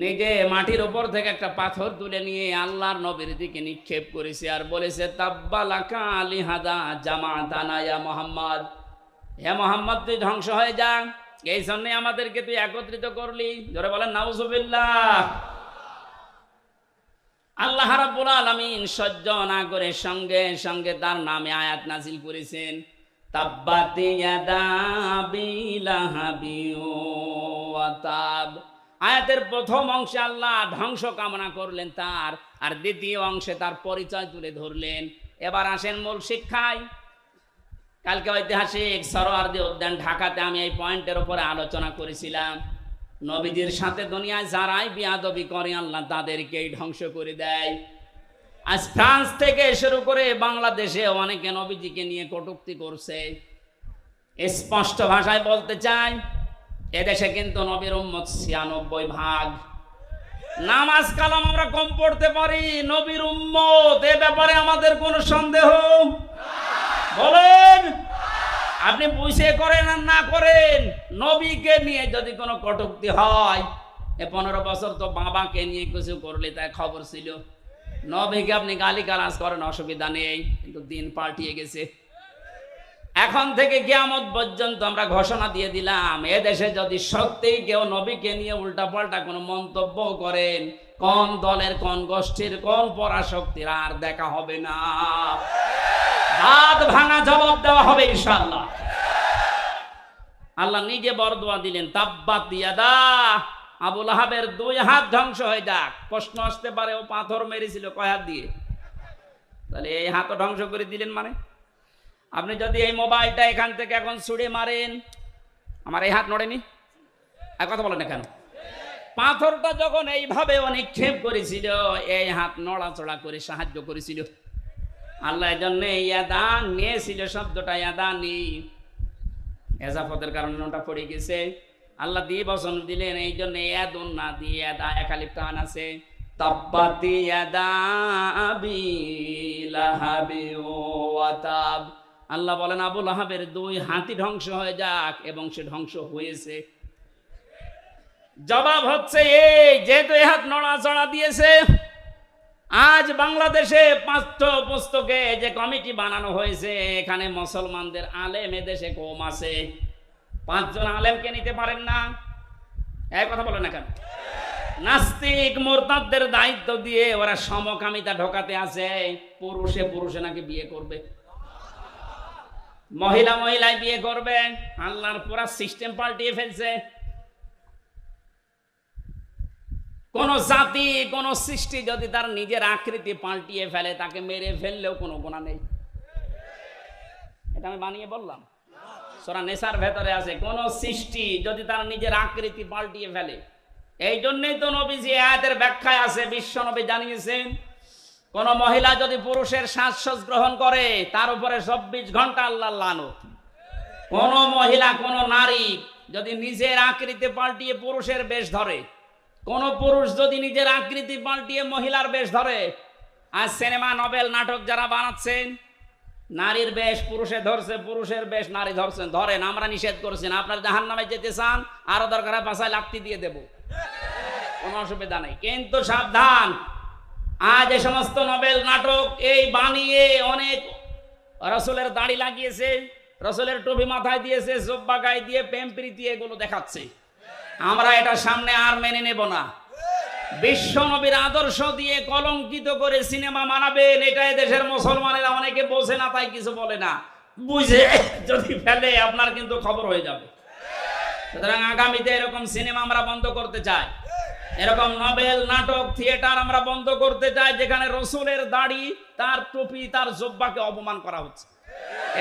নিজে মাটির উপর থেকে একটা পাথর তুলে নিয়ে আল্লাহর নবীর দিকে নিক্ষেপ করেছে আর বলেছে, তাব্বালাকা লিহাদা জামাতানা ইয়া মুহাম্মদ, হে মুহাম্মদ তুই ধ্বংস হয়ে যা, এই জন্যে আমাদেরকে তুই একত্রিত করলি। জোরে বলেন নাউজুবিল্লাহ। আল্লাহ রাব্বুল আলামিন সহ্য না করে সঙ্গে সঙ্গে তার নামে আয়াত নাজিল করেছেন, তাব্বাত ইয়াদা আবি লাহাবি ওয়া তাব। আয়াতের প্রথম অংশে আল্লাহ ধ্বংস কামনা করলেন তার, আর দ্বিতীয় অংশে তার পরিচয় তুলে ধরলেন। এবার আসেন মূল শিক্ষায়। কালকে ঐতিহাসিক সরোয়ার্দী উদ্যান ঢাকাতে আমি এই পয়েন্টের উপরে আলোচনা করেছিলাম, নবীজির সাথে দুনিয়ায় যারাই বিয়াদবি করে আল্লাহ তাদেরকেই ধ্বংস করে দেয়। আজ ফ্রান্স থেকে শুরু করে বাংলাদেশে অনেকে নবীজিকে নিয়ে কটূক্তি করছে। স্পষ্ট ভাষায় বলতে চাই, এদেশে কিন্তু নবীর উম্মত 96%। নামাজ কালাম আমরা কম পড়তে পারি, নবীর উম্মত এ ব্যাপারে আমাদের কোনো সন্দেহ বলেন? আপনি বুঝে করেন আর না করেন, নবীকে নিয়ে যদি কোনো কটূক্তি হয়, 15 বছর তো বাবাকে নিয়ে কিছু করলে তাই খবর ছিল, নবীকে আপনি গালিগালাজ করেন অসুবিধা নেই, কিন্তু দিন পাল্টিয়ে গেছে। এখন থেকে কিয়ামত পর্যন্ত আমরা ঘোষণা দিয়ে দিলাম, এদেশে যদি সত্যিই কেউ নবীকে নিয়ে উল্টাপাল্টা কোনো মন্তব্য করেন, কোন দলের, কোন গোষ্ঠীর, কোন পরাশক্তির আর দেখা হবে না, হাত ভাঙা জবাব দেওয়া হবে ইনশাআল্লাহ। আল্লাহ নিজে বরদোয়া দিলেন, তাব্বাত ইয়াদা, আবু লাহাবের 2 হাত ধ্বংস হয়ে যাক। প্রশ্ন আসতে পারে, ও পাথর মেরেছিল কয় হাত দিয়ে? তাহলে এই হাতও ধ্বংস করে দিলেন মানে? আপনি যদি এই মোবাইলটা এখান থেকে এখন ছুড়ে মারেন, আমার এই হাত নড়েনি? আর কথা বলেন না কেন? পাথরটা যখন এইভাবে নিক্ষেপ করেছিল, এই হাত নড়াচড়া করে সাহায্য করেছিল। আল্লাহ এর জন্য ইয়াদান নিয়েছিল, শব্দটা ইয়াদানি এজাফতের কারণে ওটা পড়ে গেছে। আল্লাহ দিয়ে বচন দিলেন, এই জন্য ইয়াদুন না দিয়ে ইয়াদা একালিফ টান আছে। তাব্বাত ইয়াদা আবি লাহাবি ওয়া তাব। আল্লাহ বলেন আবু লাহাবের 2 হাতই ধ্বংস হয়ে যাক, এবং সে ধ্বংস হয়েছে। জবাব হচ্ছে এই, যেহেতু এই হাত নড়াচড়া দিয়েছে, আজ বাংলাদেশে পাঠ্য পুস্তকে যে কমিটি বানানো হয়েছে, এখানে মুসলমানদের আলেম এদেশে কম আছে। 5 জন আলেমকে নিতে পারেন না, এই কথা বলে না কেন? নাস্তিক মুরতাদদের দায়িত্ব দিয়ে ওরা সমকামিতা ঢোকাতে আছে। পুরুষে পুরুষে নাকি বিয়ে করবে, মহিলা মহিলায় বিয়ে করবে। আল্লাহর পুরা সিস্টেম পাল্টিয়ে ফেলছে। কোন জাতি কোন সৃষ্টি যদি তার নিজের আকৃতি পাল্টিয়ে ফেলে, তাকে মেরে ফেললেও কোনো গুনাহ নেই। এটা আমি বানিয়ে বললাম, সূরা নিসার ভেতরে আছে। কোন সৃষ্টি যদি তার নিজের আকৃতি পাল্টিয়ে ফেলে, এই জন্যই তো নবীজি আয়াতের ব্যাখ্যায় আছে, বিশ্ব নবী জানিয়েছেন, কোন মহিলা যদি পুরুষের সাজসজ্জ গ্রহণ করে, তার উপরে 24 ঘন্টা আল্লাহর লানত। কোন মহিলা কোন নারী যদি নিজের আকৃতি পাল্টিয়ে পুরুষের বেশ ধরে, কোন পুরুষ যদি নিজের আকৃতি পাল্টিয়ে মহিলার বেশ ধরে, আর সিনেমা নোবেল নাটক যারা বানাচ্ছেন, নারীর বেশ পুরুষে ধরছে, পুরুষের বেশ নারী ধরছেন, ধরেন, আমরা নিষেধ করছেন। আপনার জাহান্নামে যেতে চান, আরো দরকার হয় পাশায় লাফতি দিয়ে দেব, কোনো অসুবিধা নেই। কিন্তু সাবধান, আজ এই সমস্ত নোবেল নাটক এই বানিয়ে অনেক রসুলের দাড়ি লাগিয়েছে, রসুলের টুপি মাথায় দিয়েছে, জুব্বা গায়ে দিয়ে প্রেম প্রীতি এগুলো দেখাচ্ছে। আমরা এটা সামনে আর মেনে নেব না। বিশ্ব নবীর আদর্শ দিয়ে কলঙ্কিত করে সিনেমা বানাবেন, এটা দেশের মুসলমানেরা অনেকে বোঝে না, তাই কিছু বলে না। বুঝে যদি ফেলে আপনার কিন্তু খবর হয়ে যাবে। সুতরাং আগামীতে এরকম সিনেমা আমরা বন্ধ করতে চাই, এরকম নোবেল নাটক থিয়েটার আমরা বন্ধ করতে চাই, যেখানে রসুলের দাড়ি, তার টুপি, তার জুব্বাকে অপমান করা হচ্ছে।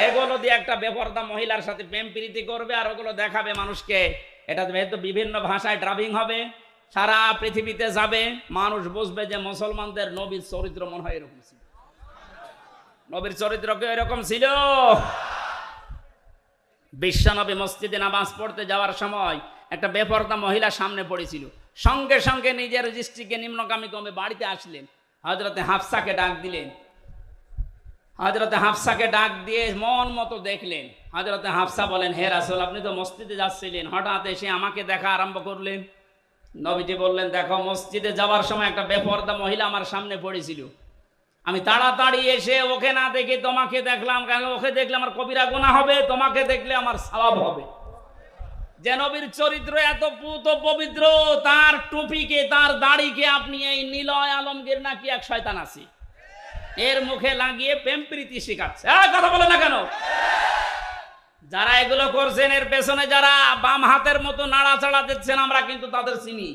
এগুলো দিয়ে একটা বেপরদা মহিলার সাথে প্রেম প্রীতি করবে, আর ওগুলো দেখাবে মানুষকে। এটা যেহেতু বিভিন্ন ভাষায় ড্রাবিং হবে, সারা পৃথিবীতে যাবে, মানুষ বুঝবে যে মুসলমানদের নবীর চরিত্র মনে হয় এরকম ছিল। নবীর চরিত্র কি এরকম ছিল? বিশ্বনবী মসজিদে নামাজ পড়তে যাওয়ার সময় একটা বেপরদা মহিলা সামনে পড়েছিল, সঙ্গে সঙ্গে নিজের দৃষ্টিকে নিম্নগামী কমে বাড়িতে আসলেন, হযরতে হাফসাকে ডাক দিলেন। হযরতে হাফসাকে ডাক দিয়ে মন মতো দেখলেন। হযরতে হাফসা বলেন, হে রাসূল, আপনি তো মসজিদে যাচ্ছিলেন, হঠাৎ এসে আমাকে দেখা আরম্ভ করলেন। নবীজি বললেন, দেখো, মসজিদে যাওয়ার সময় একটা বেপরদা মহিলা আমার সামনে পড়েছিল, আমি তাড়াতাড়ি এসে ওকে না দেখে তোমাকে দেখলাম, কারণ ওকে দেখলে আমার কবিরা গুনাহ হবে, তোমাকে দেখলে আমার সওয়াব হবে। যে নবীর চরিত্র এত পুত পবিত্র, তার টুপিকে, তার দাড়িকে আপনি এই নিলয় আলমগীর নাকি এক শয়তান আছে, এর মুখে লাগিয়ে প্রেম প্রীতি শিখাচ্ছে। কথা বলে না কেন? যারা এগুলো করছেন, এর পেছনে যারা বাম হাতের মতো নাড়াচাড়া দিচ্ছেন, আমরা কিন্তু তাদের চিনি।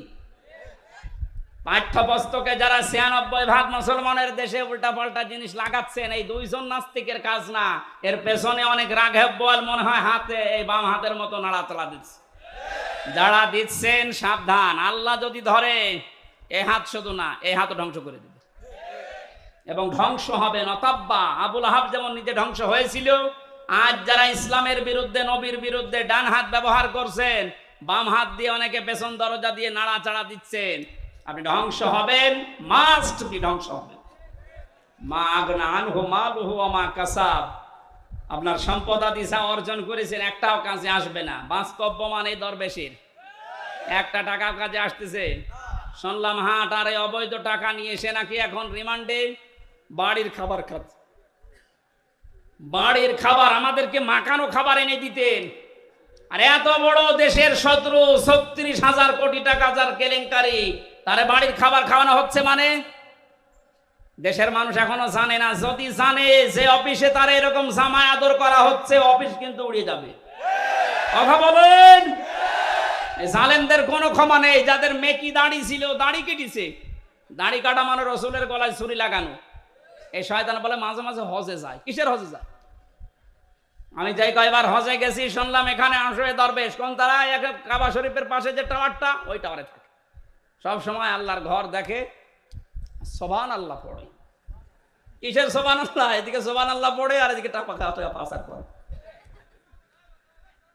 পাঠ্যপুস্তকে যারা ৯৬% মুসলমানের দেশে উল্টাপাল্টা জিনিস লাগাচ্ছেন, এই 2 জন নাস্তিকের কাজ না, এর পেছনে অনেক রাঘব বল মনে হয় হাতে, এই বাম হাতের মতো নাড়াচাড়া দিচ্ছে। যারা দিচ্ছেন সাবধান, আল্লাহ যদি ধরে, এই হাত শুধু না, এই হাতও ধ্বংস করে দেবে, এবং ধ্বংস হবে নতাব্বা। আবুল আহাব যেমন নিজে ধ্বংস হয়েছিল, আজ যারা ইসলামের বিরুদ্ধে, নবীর বিরুদ্ধে ডান হাত ব্যবহার করছেন, বাম হাত দিয়ে অনেকে পেছন দরজা দিয়ে নাড়াচাড়া দিচ্ছেন, আপনি ধ্বংস হবেন, মাস্ট বি ধ্বংস হবেন। মা আগনা আনহু মালুহু ওয়া মা কাসাব, আপনার সম্পদ আদি যা অর্জন করেছেন একটাও কাজে আসবে না। বাস্তব প্রমাণ এই দরবেশের, একটা টাকা কাজে আসতেছে। শুনলাম হাট আর অবৈধ টাকা নিয়ে এসে নাকি এখন রিমান্ডে বাড়ির খাবার খাচ্ছে। বাড়ির খাবার, আমাদেরকে মাখানো খাবার এনে দিতেন, আর এত বড় দেশের শত্রু, ৩৬,০০০ কোটি টাকা যার কেলেঙ্কারি, তারে বাড়ির খাবার খাওয়ানো হচ্ছে। মানে দেশের মানুষ এখনো জানে না। যদি জানে যে অফিসে তার এরকম জামায় আদর করা হচ্ছে, অফিস কিন্তু উড়ে যাবে। কথা বলেন, জালেমদের কোনো ক্ষমা নেই। যাদের মেকি দাড়ি ছিল, দাড়ি কেটেছে, দাড়ি কাটা মানে রসুলের গলায় ছুরি লাগানো। এই শয়তান বলে মাঝে মাঝে হজে যায়। কিসের হজে যায়? আমি যাই কয়বার হজে গেছি, শুনলাম এখানে আসবে দরবেশ, কোন তারা, কাবা শরীফের পাশে যে টাওয়ারটা, ওই টাওয়ারে থাকে, সব সময় আল্লাহর ঘর দেখে, সুবহান আল্লাহ পড়ে। কিসের সুবহান আল্লাহ? এদিকে সুবহান আল্লাহ পড়ে, আর এদিকে টাকা পাচার করে।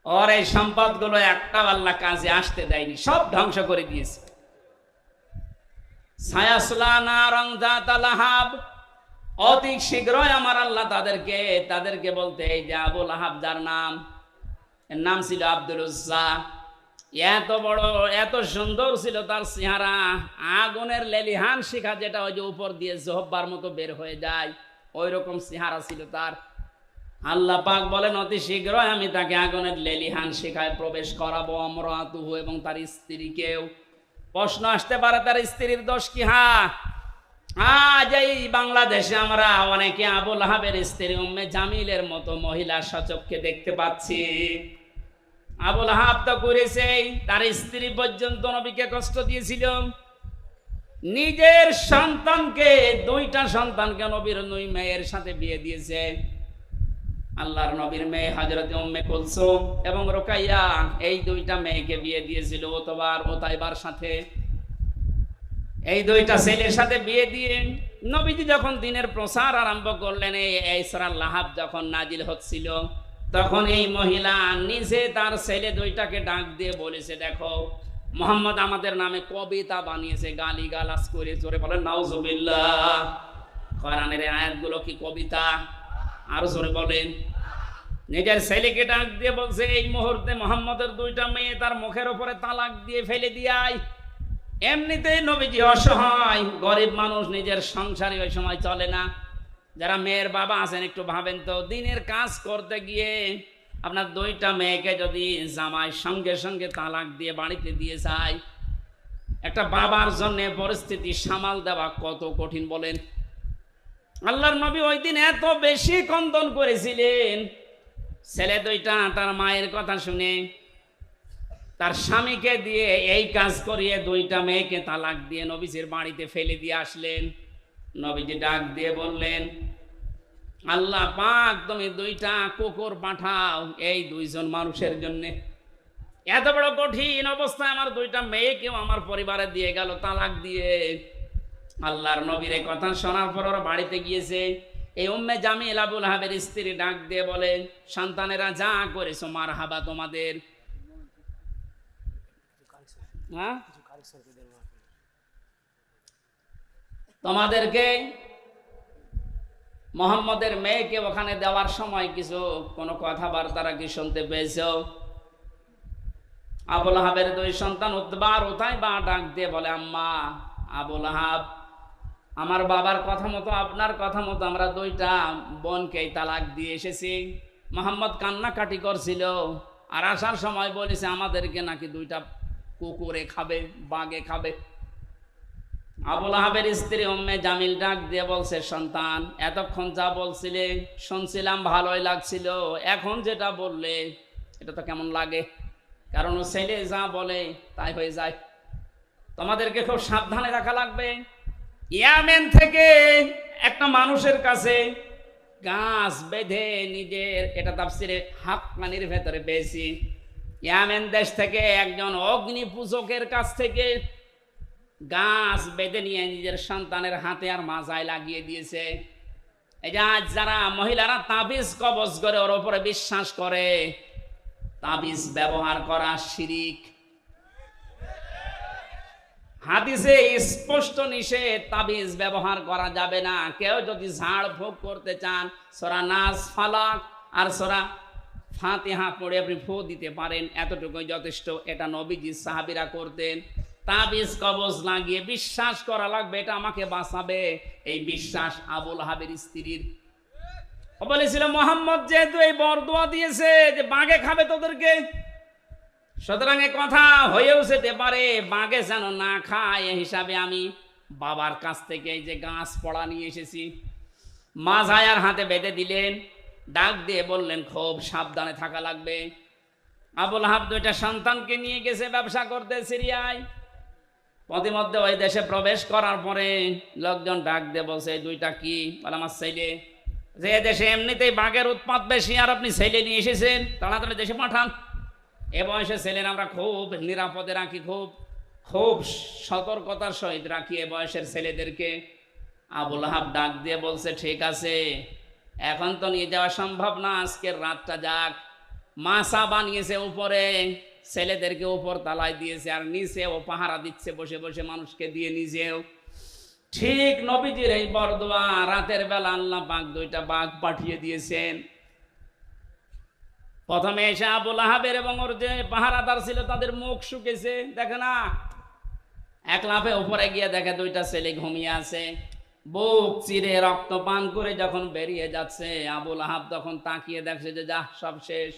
ওর এই সম্পদগুলো একটা আল্লাহ কাজে আসতে দেয়নি, সব ধ্বংস করে দিয়েছে। সায়াসলা নারং যাতা লাহাব, অতি শীঘ্রই আমার আল্লাহ তাদেরকে বলতে, এই যে আবুল আহাব, যার নাম, এর নাম ছিল আব্দুল উজ্জা, এত বড়, এত সুন্দর ছিল তার চেহারা, আগুনের লেলিহান শিখা যেটা ওই যে উপর দিয়ে জহব্বার মতো বের হয়ে যায়, ওই রকম চেহারা ছিল তার। আল্লাহ পাক বলেন অতি শীঘ্রই আমি তাকে আগুনের লেলিহান শিখায় প্রবেশ করাবো, আমরাতুহু, এবং তার স্ত্রীকেও। প্রশ্ন আসতে পারে তার স্ত্রীর দোষ কি? আজ এই বাংলাদেশে আমরা অনেকে আবুল আহাবের স্ত্রী উম্মে জামিলের মতো মহিলা সচক্ষে দেখতে পাচ্ছি। আবুল আহাব তো করেছে, তার স্ত্রী পর্যন্ত নবীকে কষ্ট দিয়েছিল। নিজের সন্তানকে, দুইটা সন্তানকে নবীর 2 মেয়ের সাথে বিয়ে দিয়েছে। আল্লাহর নবীর মেয়ে হযরত উম্মে কুলসুম এবং রুকাইয়া, এই 2টা মেয়েকে বিয়ে দিয়েছিল ওতবার ওতাইবার সাথে। এই 2টা ছেলের সাথে বিয়ে দিয়ে নবীজি যখন দিনের প্রচার আরম্ভ করলেন, এই সূরা লাহাব যখন নাজিল হচ্ছিল, তখন এই মহিলা নিজে তার ছেলে 2টাকে ডাক দিয়ে বলেছে, দেখো মুহাম্মদ আমাদের নামে কবিতা বানিয়েছে, গালিগালাজ করে। জোরে বলেন নাউজুবিল্লাহ। কোরআনের আয়াতগুলো কি কবিতা? আরো জোরে বলেন। নিজের ছেলেকে ডাক দিয়ে বলছে, এই মুহূর্তে মুহাম্মদের 2টা মেয়ে তার মুখের উপরে তালাক দিয়ে ফেলে দিয়াই। এমনিতেই নবীজি অসহায়, গরিব মানুষ, নিজের সংসারে ওই সময় চলে না। যারা মেয়ের বাবা আছেন একটু ভাবেন তো, দিনের কাজ করতে গিয়ে আপনার 2টা মেয়েকে যদি জামাই সঙ্গে সঙ্গে তালাক দিয়ে বাড়িতে দিয়ে যায়, একটা বাবার জন্য পরিস্থিতি সামাল দেওয়া কত কঠিন বলেন। আল্লাহর নবী ওই দিন এত বেশি কন্দন করেছিলেন, ছেলে 2টা তার মায়ের কথা শুনে তার স্বামীকে দিয়ে এই কাজ করিয়ে 2টা মেয়েকে তালাক দিয়ে নবীজির বাড়িতে ফেলে দিয়ে আসলেন। নবীজি ডাক দিয়ে বললেন, আল্লাহ পাক তুমি 2টা কুকুর পাঠাও এই 2 জন মানুষের জন্য। এত বড় কঠিন অবস্থায় আমার 2টা মেয়েকেও আমার পরিবারে দিয়ে গেল তালাক দিয়ে। আল্লাহর নবীর এই কথা শোনার পর ওরা বাড়িতে গিয়েছে। এই উম্মে জামিল আবুল আহাবের স্ত্রী ডাক দিয়ে বলে, সন্তানেরা যা করেছো মারহাবা তোমাদের। তোমাদেরকে মুহাম্মদের মেয়েকে ওখানে দেওয়ার সময় কিছু কোনো কথাবার্তা কি শুনতে পেয়েছ? আবুল আহাবের 2 সন্তান উতবা আর উতাইবা ডাক দিয়ে বলে, আম্মা আবুল আহাব, আমার বাবার কথা মতো, আপনার কথা মতো আমরা 2টা বোনকে তালাক দিয়ে এসেছি। মুহাম্মদ কান্নাকাটি করছিল, আর আসার সময় বলেছে আমাদেরকে নাকি 2টা কুকুরে খাবে, বাঘে খাবে। আবুল আহাবের স্ত্রী উম্মে জামিল ডাক দিয়ে বলছে, সন্তান এতক্ষণ যা বলছিলে শুনছিলাম, ভালোই লাগছিল, এখন যেটা বললে এটা তো কেমন লাগে? কারণ ছেলে যা বলে তাই হয়ে যায়। তোমাদেরকে খুব সাবধানে রাখা লাগবে। ইয়ামেন থেকে একটা মানুষের কাছে গাছ বেঁধে নিজের, এটা তাফসিরে হাক্কানির ভেতরে পেয়েছি, ইয়ামেন দেশ থেকে একজন অগ্নি পূজকের কাছ থেকে গাছ বেঁধে নিয়ে নিজের সন্তানের হাতে আর মাজায় লাগিয়ে দিয়েছে। এই যে আজ যারা মহিলারা তাবিজ কবজ করে ওর উপরে বিশ্বাস করে, তাবিজ ব্যবহার করা শিরিক। হাদিসে স্পষ্ট নিষেধ, তাবিজ ব্যবহার করা যাবে না। কেউ যদি ঝাড় ফুঁক করতে চান, সূরা নাস, ফালাক আর সূরা ফাতিহা পড়ে আপনি ফু দিতে পারেন, এতটুকুই যথেষ্ট। এটা নবীজি সাহাবীরা করতেন। তাবিজ কবজ লাগিয়ে বিশ্বাস করা লাগবে এটা আমাকে বাঁচাবে, এই বিশ্বাস আবুল আহাবের স্ত্রীর। ও বলেছিল মুহাম্মদ যেহেতু এই বরদোয়া দিয়েছে যে বাঘে খাবে তোদেরকে, সুতরাং এ কথা হয়েও যেতে পারে বাঘে যেন না খায়, এই হিসাবে আমি বাবার কাছ থেকে এই যে গাছ পড়া নিয়ে এসেছি। মাজায়ার হাতে বেঁধে দিলেন, ডাক দিয়ে বললেন খুব সাবধানে থাকা লাগবে। আবুল আহাব 2টা সন্তানকে নিয়ে গেছে ব্যবসা করতে সিরিয়ায়। প্রতিমধ্যে ওই দেশে প্রবেশ করার পরে লোকজন ডাক দিয়ে বলছে, 2টা কি? বলে আমার ছেলে। যে দেশে এমনিতেই বাঘের উৎপাত বেশি, আর আপনি ছেলে নিয়ে এসেছেন, তাড়াতাড়ি দেশে পাঠান। এ বয়সে ছেলেরা আমরা খুব নিরাপদে রাখি, খুব খুব সতর্কতার সহিত রাখি এ বয়সের ছেলেদেরকে। আবুল আহাব ডাক দিয়ে বলছে, ঠিক আছে, এখন তো নিয়ে যাওয়া সম্ভব না, আজকের রাতটা যাক। মাসা বানিয়েছে উপরে, ছেলেদেরকে উপর তালায় দিয়েছে, আর নিচে ও পাহারা দিচ্ছে বসে বসে মানুষকে দিয়ে, নিজেও। ঠিক নবীজির এই বরদোয়া রাতের বেলা আল্লাহ পাক 2টা বাঘ পাঠিয়ে দিয়েছেন। প্রথমে এসে আবুল আহাবের এবং ওর যে পাহারাদার ছিল তাদের মুখ শুকেছে, দেখে না, এক লাফে উপরে গিয়ে দেখে দুইটা ছেলে ঘুমিয়ে আছে। বুক চিরে রক্ত পান করে যখন বেরিয়ে যাচ্ছে, আবুল আহাব তখন তাকিয়ে দেখছে যে যা, সব শেষ।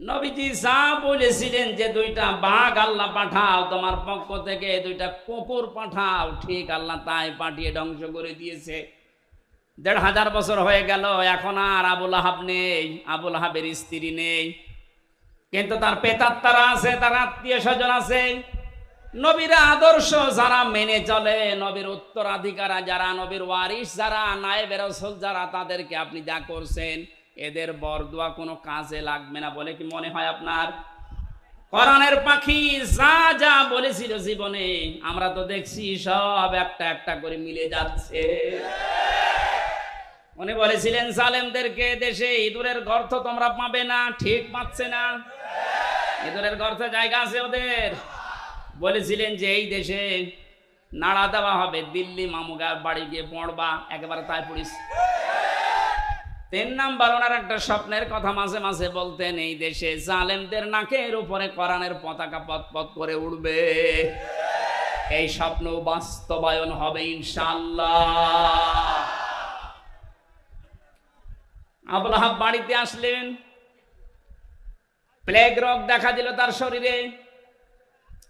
নবীজি যা বলেছিলেন যে দুইটা বাঘ আল্লাহ পাঠাও তোমার পক্ষ থেকে, দুইটা কুকুর পাঠাও, ঠিক আল্লাহ তাই পাঠিয়ে ধ্বংস করে দিয়েছে। ১৫০০ বছর হয়ে গেল, এখন আর আবুল আহাব নেই, আবুল আহাবের স্ত্রী নেই, কিন্তু তার পেতাত্তারা আছে, তার আত্মীয় স্বজন আছে। নবীর আদর্শ যারা মেনে চলে, নবীর উত্তরাধিকারা যারা, নবীর ওয়ারিস যারা, নায়েবে রাসূল যারা, তাদেরকে আপনি যা করছেন এদের বরদোয়া কোনো কাজে লাগবে না বলে কি মনে হয় আপনার? কোরআনের পাখি যা যা বলেছিল জীবনে, আমরা তো দেখছি সব একটা একটা করে মিলে যাচ্ছে। উনি বলেছিলেন জালেমদেরকে, দেশে ইঁদুরের গর্ত তোমরা পাবে না, ঠিক পাচ্ছে না? ইঁদুরের গর্তে জায়গা আছে ওদের। বলেছিলেন যে এই দেশে নাড়া দেওয়া হবে, দিল্লি মামুগার বাড়ি গিয়ে পড়বা, একেবারে তাই পড়িস। ৩ নাম্বার, ওনার একটা স্বপ্নের কথা মাঝে মাঝে বলতেন, এই দেশে জালেমদের নাকের উপরে কোরআনের পতাকা পতপত করে উড়বে। এই স্বপ্ন বাস্তবায়ন হবে ইনশাআল্লাহ। আবুল আহাব বাড়িতে আসলেন, প্লেগ রোগ দেখা দিল তার শরীরে।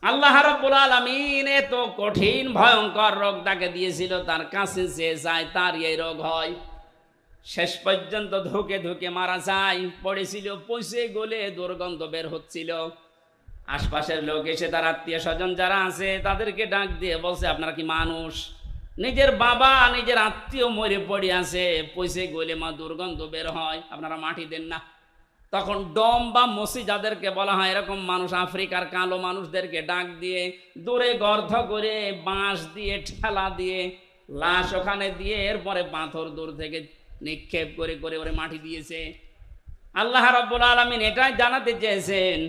আল্লাহ রাব্বুল আলামিন এত কঠিন ভয়ঙ্কর রোগ তাকে দিয়েছিল, তার কাছে যে যায় তার এই রোগ হয়। শেষ পর্যন্ত ধুকে ধুকে মারা যায়, পড়েছিল, পচে গলে দুর্গন্ধ বের হচ্ছিল। আশপাশের লোক এসে তার আত্মীয় স্বজন যারা আছে তাদেরকে ডাক দিয়ে বলছে, আপনারা কি মানুষ? নিজের বাবা নিজের আত্মীয় মরে পড়ে আছে, পচে গলে মা দুর্গন্ধ বের হয়, আপনারা মাটি দেন না। তখন ডম বা মসি যাদেরকে বলা হয়, এরকম মানুষ আফ্রিকার কালো মানুষদেরকে ডাক দিয়ে দূরে গর্ধ করে বাঁশ দিয়ে ঠেলা দিয়ে লাশ ওখানে দিয়ে এরপরে পাথর দূর থেকে নিক্ষেপ করে করে ওরে মাটি দিয়েছে। আল্লাহ রাব্বুল আলামিন এটাই জানাতে চেয়েছেন,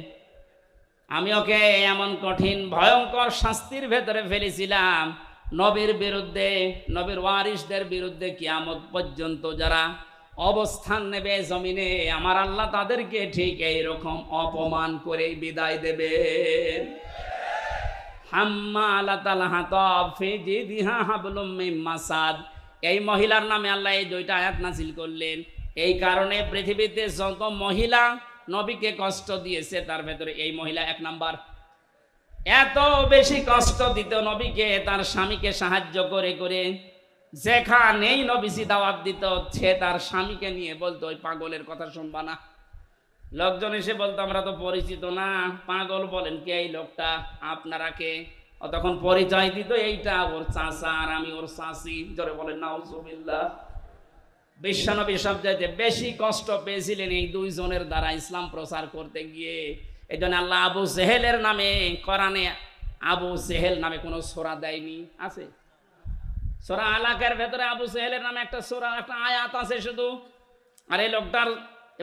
আমি ওকে এমন কঠিন ভয়ঙ্কর শাস্তির ভেতরে ফেলেছিলাম, নবীর বিরুদ্ধে, নবীর ওয়ারিসদের বিরুদ্ধে কিয়ামত পর্যন্ত যারা অবস্থান নেবে জমিনে, আমার আল্লাহ তাদেরকে ঠিক এইরকম অপমান করে বিদায় দেবেন। হাম্মালাতাল হাতাব ফি জিদিহা হাবলুম মিন মাসাদ, এই মহিলার নামে আল্লাহ এই 2টা আয়াত নাযিল করলেন। এই কারণে পৃথিবীতে যত মহিলা নবীকে কষ্ট দিয়েছে তার ভেতরে এই মহিলা 1 নাম্বার। এত বেশি কষ্ট দিত নবীকে, তার স্বামীকে সাহায্য করে করে, যেখানেই নবীজি দাওয়াত দিত সে তার স্বামীকে নিয়ে বলতো, ওই পাগলের কথা শুনবা না। লোকজন এসে বলতো, আমরা তো পরিচিত না, পাগল বলেন কে এই লোকটা, আপনারা কে? ও তখন পরিচয় দিত, এইটা ওর চাচা আর আমি ওর চাচি। জোরে বলেন নাউজুবিল্লাহ। বিশ্বনবী সবচাইতে বেশি কষ্ট পেয়েছিলেন এই 2 জনের দ্বারা ইসলাম প্রচার করতে গিয়ে। এই জন্য আল্লাহ আবু জেহেলের নামে কোরআনে আবু জেহেল নামে কোনো সূরা দেয়নি। আছে সূরা আলাকের ভেতরে আবু জেহেলের নামে একটা সূরা, একটা আয়াত আছে শুধু। আর এই লোকটার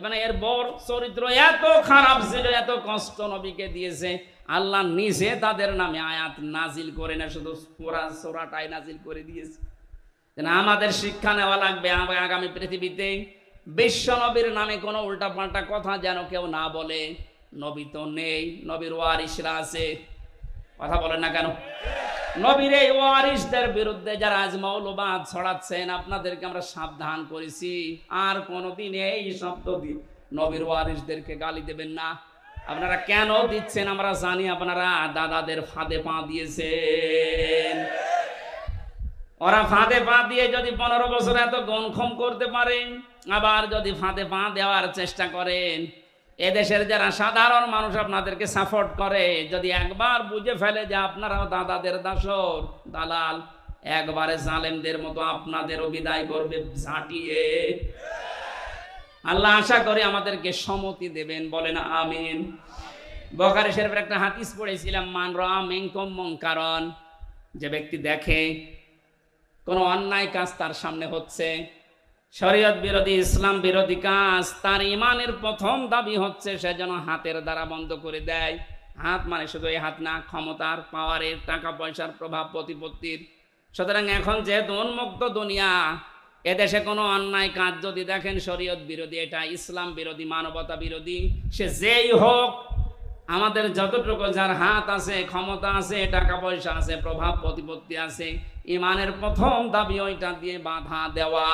মানে এর বর চরিত্র এত খারাপ ছিল, এত কষ্ট নবীকে দিয়েছে, আল্লাহ নিজে তাদের নামে আয়াত নাজিল করে না, শুধু পুরা সূরাটাই নাজিল করে দিয়েছে। আমাদের শিক্ষা নেওয়া লাগবে, আগামী পৃথিবীতে বিশ্ব নবীর নামে কোনো উল্টাপাল্টা কথা যেন কেউ না বলে। নবী তো নেই, নবীর ওয়ারিসরা আছে। কথা বলেন না কেন? নবীর এই ওয়ারিসদের বিরুদ্ধে যারা আজ মৌলবাদ ছড়াচ্ছেন, আপনাদেরকে আমরা সাবধান করেছি, আর কোনোদিন এই শব্দ দিয়ে নবীর ওয়ারিসদেরকে গালি দেবেন না। আপনারা কেন দিচ্ছেন আমরা জানি, আপনারা দাদাদের ফাঁদে পা দিয়েছেন। ওরা ফাঁদে পা দিয়ে যদি 15 বছর এত গণক্ষম করতে পারেন, আবার যদি ফাঁদে পা দেওয়ার চেষ্টা করেন, এদেশের যারা সাধারণ মানুষ আপনাদেরকে সাপোর্ট করে, যদি একবার বুঝে ফেলে যে আপনারাও দাদাদের দাসর দালাল, একবারে জালেমদের মতো আপনাদেরও বিদায় করবে ঝাঁটিয়ে। আল্লাহ আশা করে আমাদেরকে সম্মতি দেবেন, বলেন আমিন। বুখারী শরীফের একটা হাদিস পড়েছিলাম, মান রাআ মিনকুম মুনকারান, যে ব্যক্তি দেখে কোনো অন্যায় কাজ তার সামনে হচ্ছে, শরীয়ত বিরোধী, ইসলাম বিরোধী কাজ, তার ইমানের প্রথম দাবি হচ্ছে সে যেন হাতের দ্বারা বন্ধ করে দেয়। হাত মানে শুধু এই হাত না, ক্ষমতার, পাওয়ারের, টাকা পয়সার, প্রভাব প্রতিপত্তির। সুতরাং এখন যেহেতু উন্মুক্ত দুনিয়া, এদেশে কোনো অন্যায় কাজ যদি দেখেন শরীয়ত বিরোধী, এটা ইসলাম বিরোধী, মানবতা বিরোধী, সে যেই হোক, আমাদের যতটুকু যার হাত আছে, ক্ষমতা আছে, টাকা পয়সা আছে, প্রভাব প্রতিপত্তি আছে, ইমানের প্রথম দাবি ওইটা দিয়ে বাধা দেওয়া।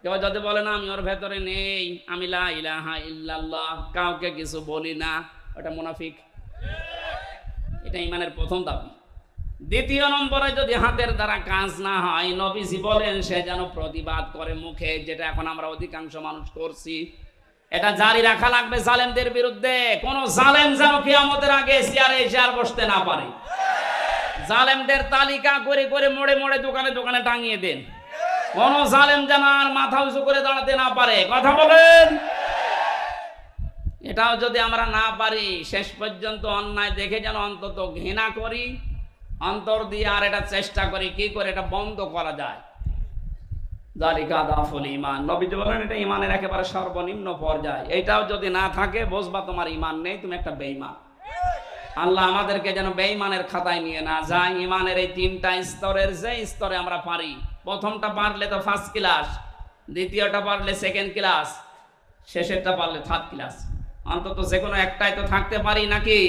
কেউ যদি বলে না আমি ওর ভেতরে নেই, আমি লা ইলাহা ইল্লাল্লাহ, কাউকে কিছু বলি না, ওটা মুনাফিক। এটা ইমানের প্রথম দাবি। দ্বিতীয় নম্বরে যদি হাতের দ্বারা কাজ না হয়, নবীজি বলেন সে যেন প্রতিবাদ করে মুখে, যেটা এখন আমরা অধিকাংশ মানুষ করছি। এটা জারি রাখা লাগবে জালেমদের বিরুদ্ধে। কোন জালেম যেন কিয়ামতের আগে চেয়ারে এসে আর বসতে না পারে। জালেমদের তালিকা করে করে মোড়ে মোড়ে দোকানে দোকানে টাঙিয়ে দেন। কোন জালেম যেন আর মাথা উঁচু করে দাঁড়াতে না পারে। কথা বলেন। এটাও যদি আমরা না পারি, শেষ পর্যন্ত অন্যায় দেখে যেন অন্তত ঘৃণা করি, অন্তর দিয়ে আর এটা চেষ্টা করি কি করে এটা বন্ধ করা যায়। যালিকা দাফুল ঈমান, নবীজি বলেন এটা ঈমানের একেবারে সর্বনিম্ন পর্যায়। এটাও যদি না থাকে, বুঝবা তোমার ঈমান নেই, তুমি একটা বেঈমান। আল্লাহ আমাদেরকে যেন বেঈমানের খাতায় নিয়ে না যায়। ঈমানের এই তিনটা স্তরের যে স্তরে আমরা পারি, প্রথমটা পারলে তো ফার্স্ট ক্লাস, দ্বিতীয়টা পারলে সেকেন্ড ক্লাস, শেষেরটা পারলে থার্ড ক্লাস। অন্তত যে কোনো একটাই তো থাকতে পারি নাকি?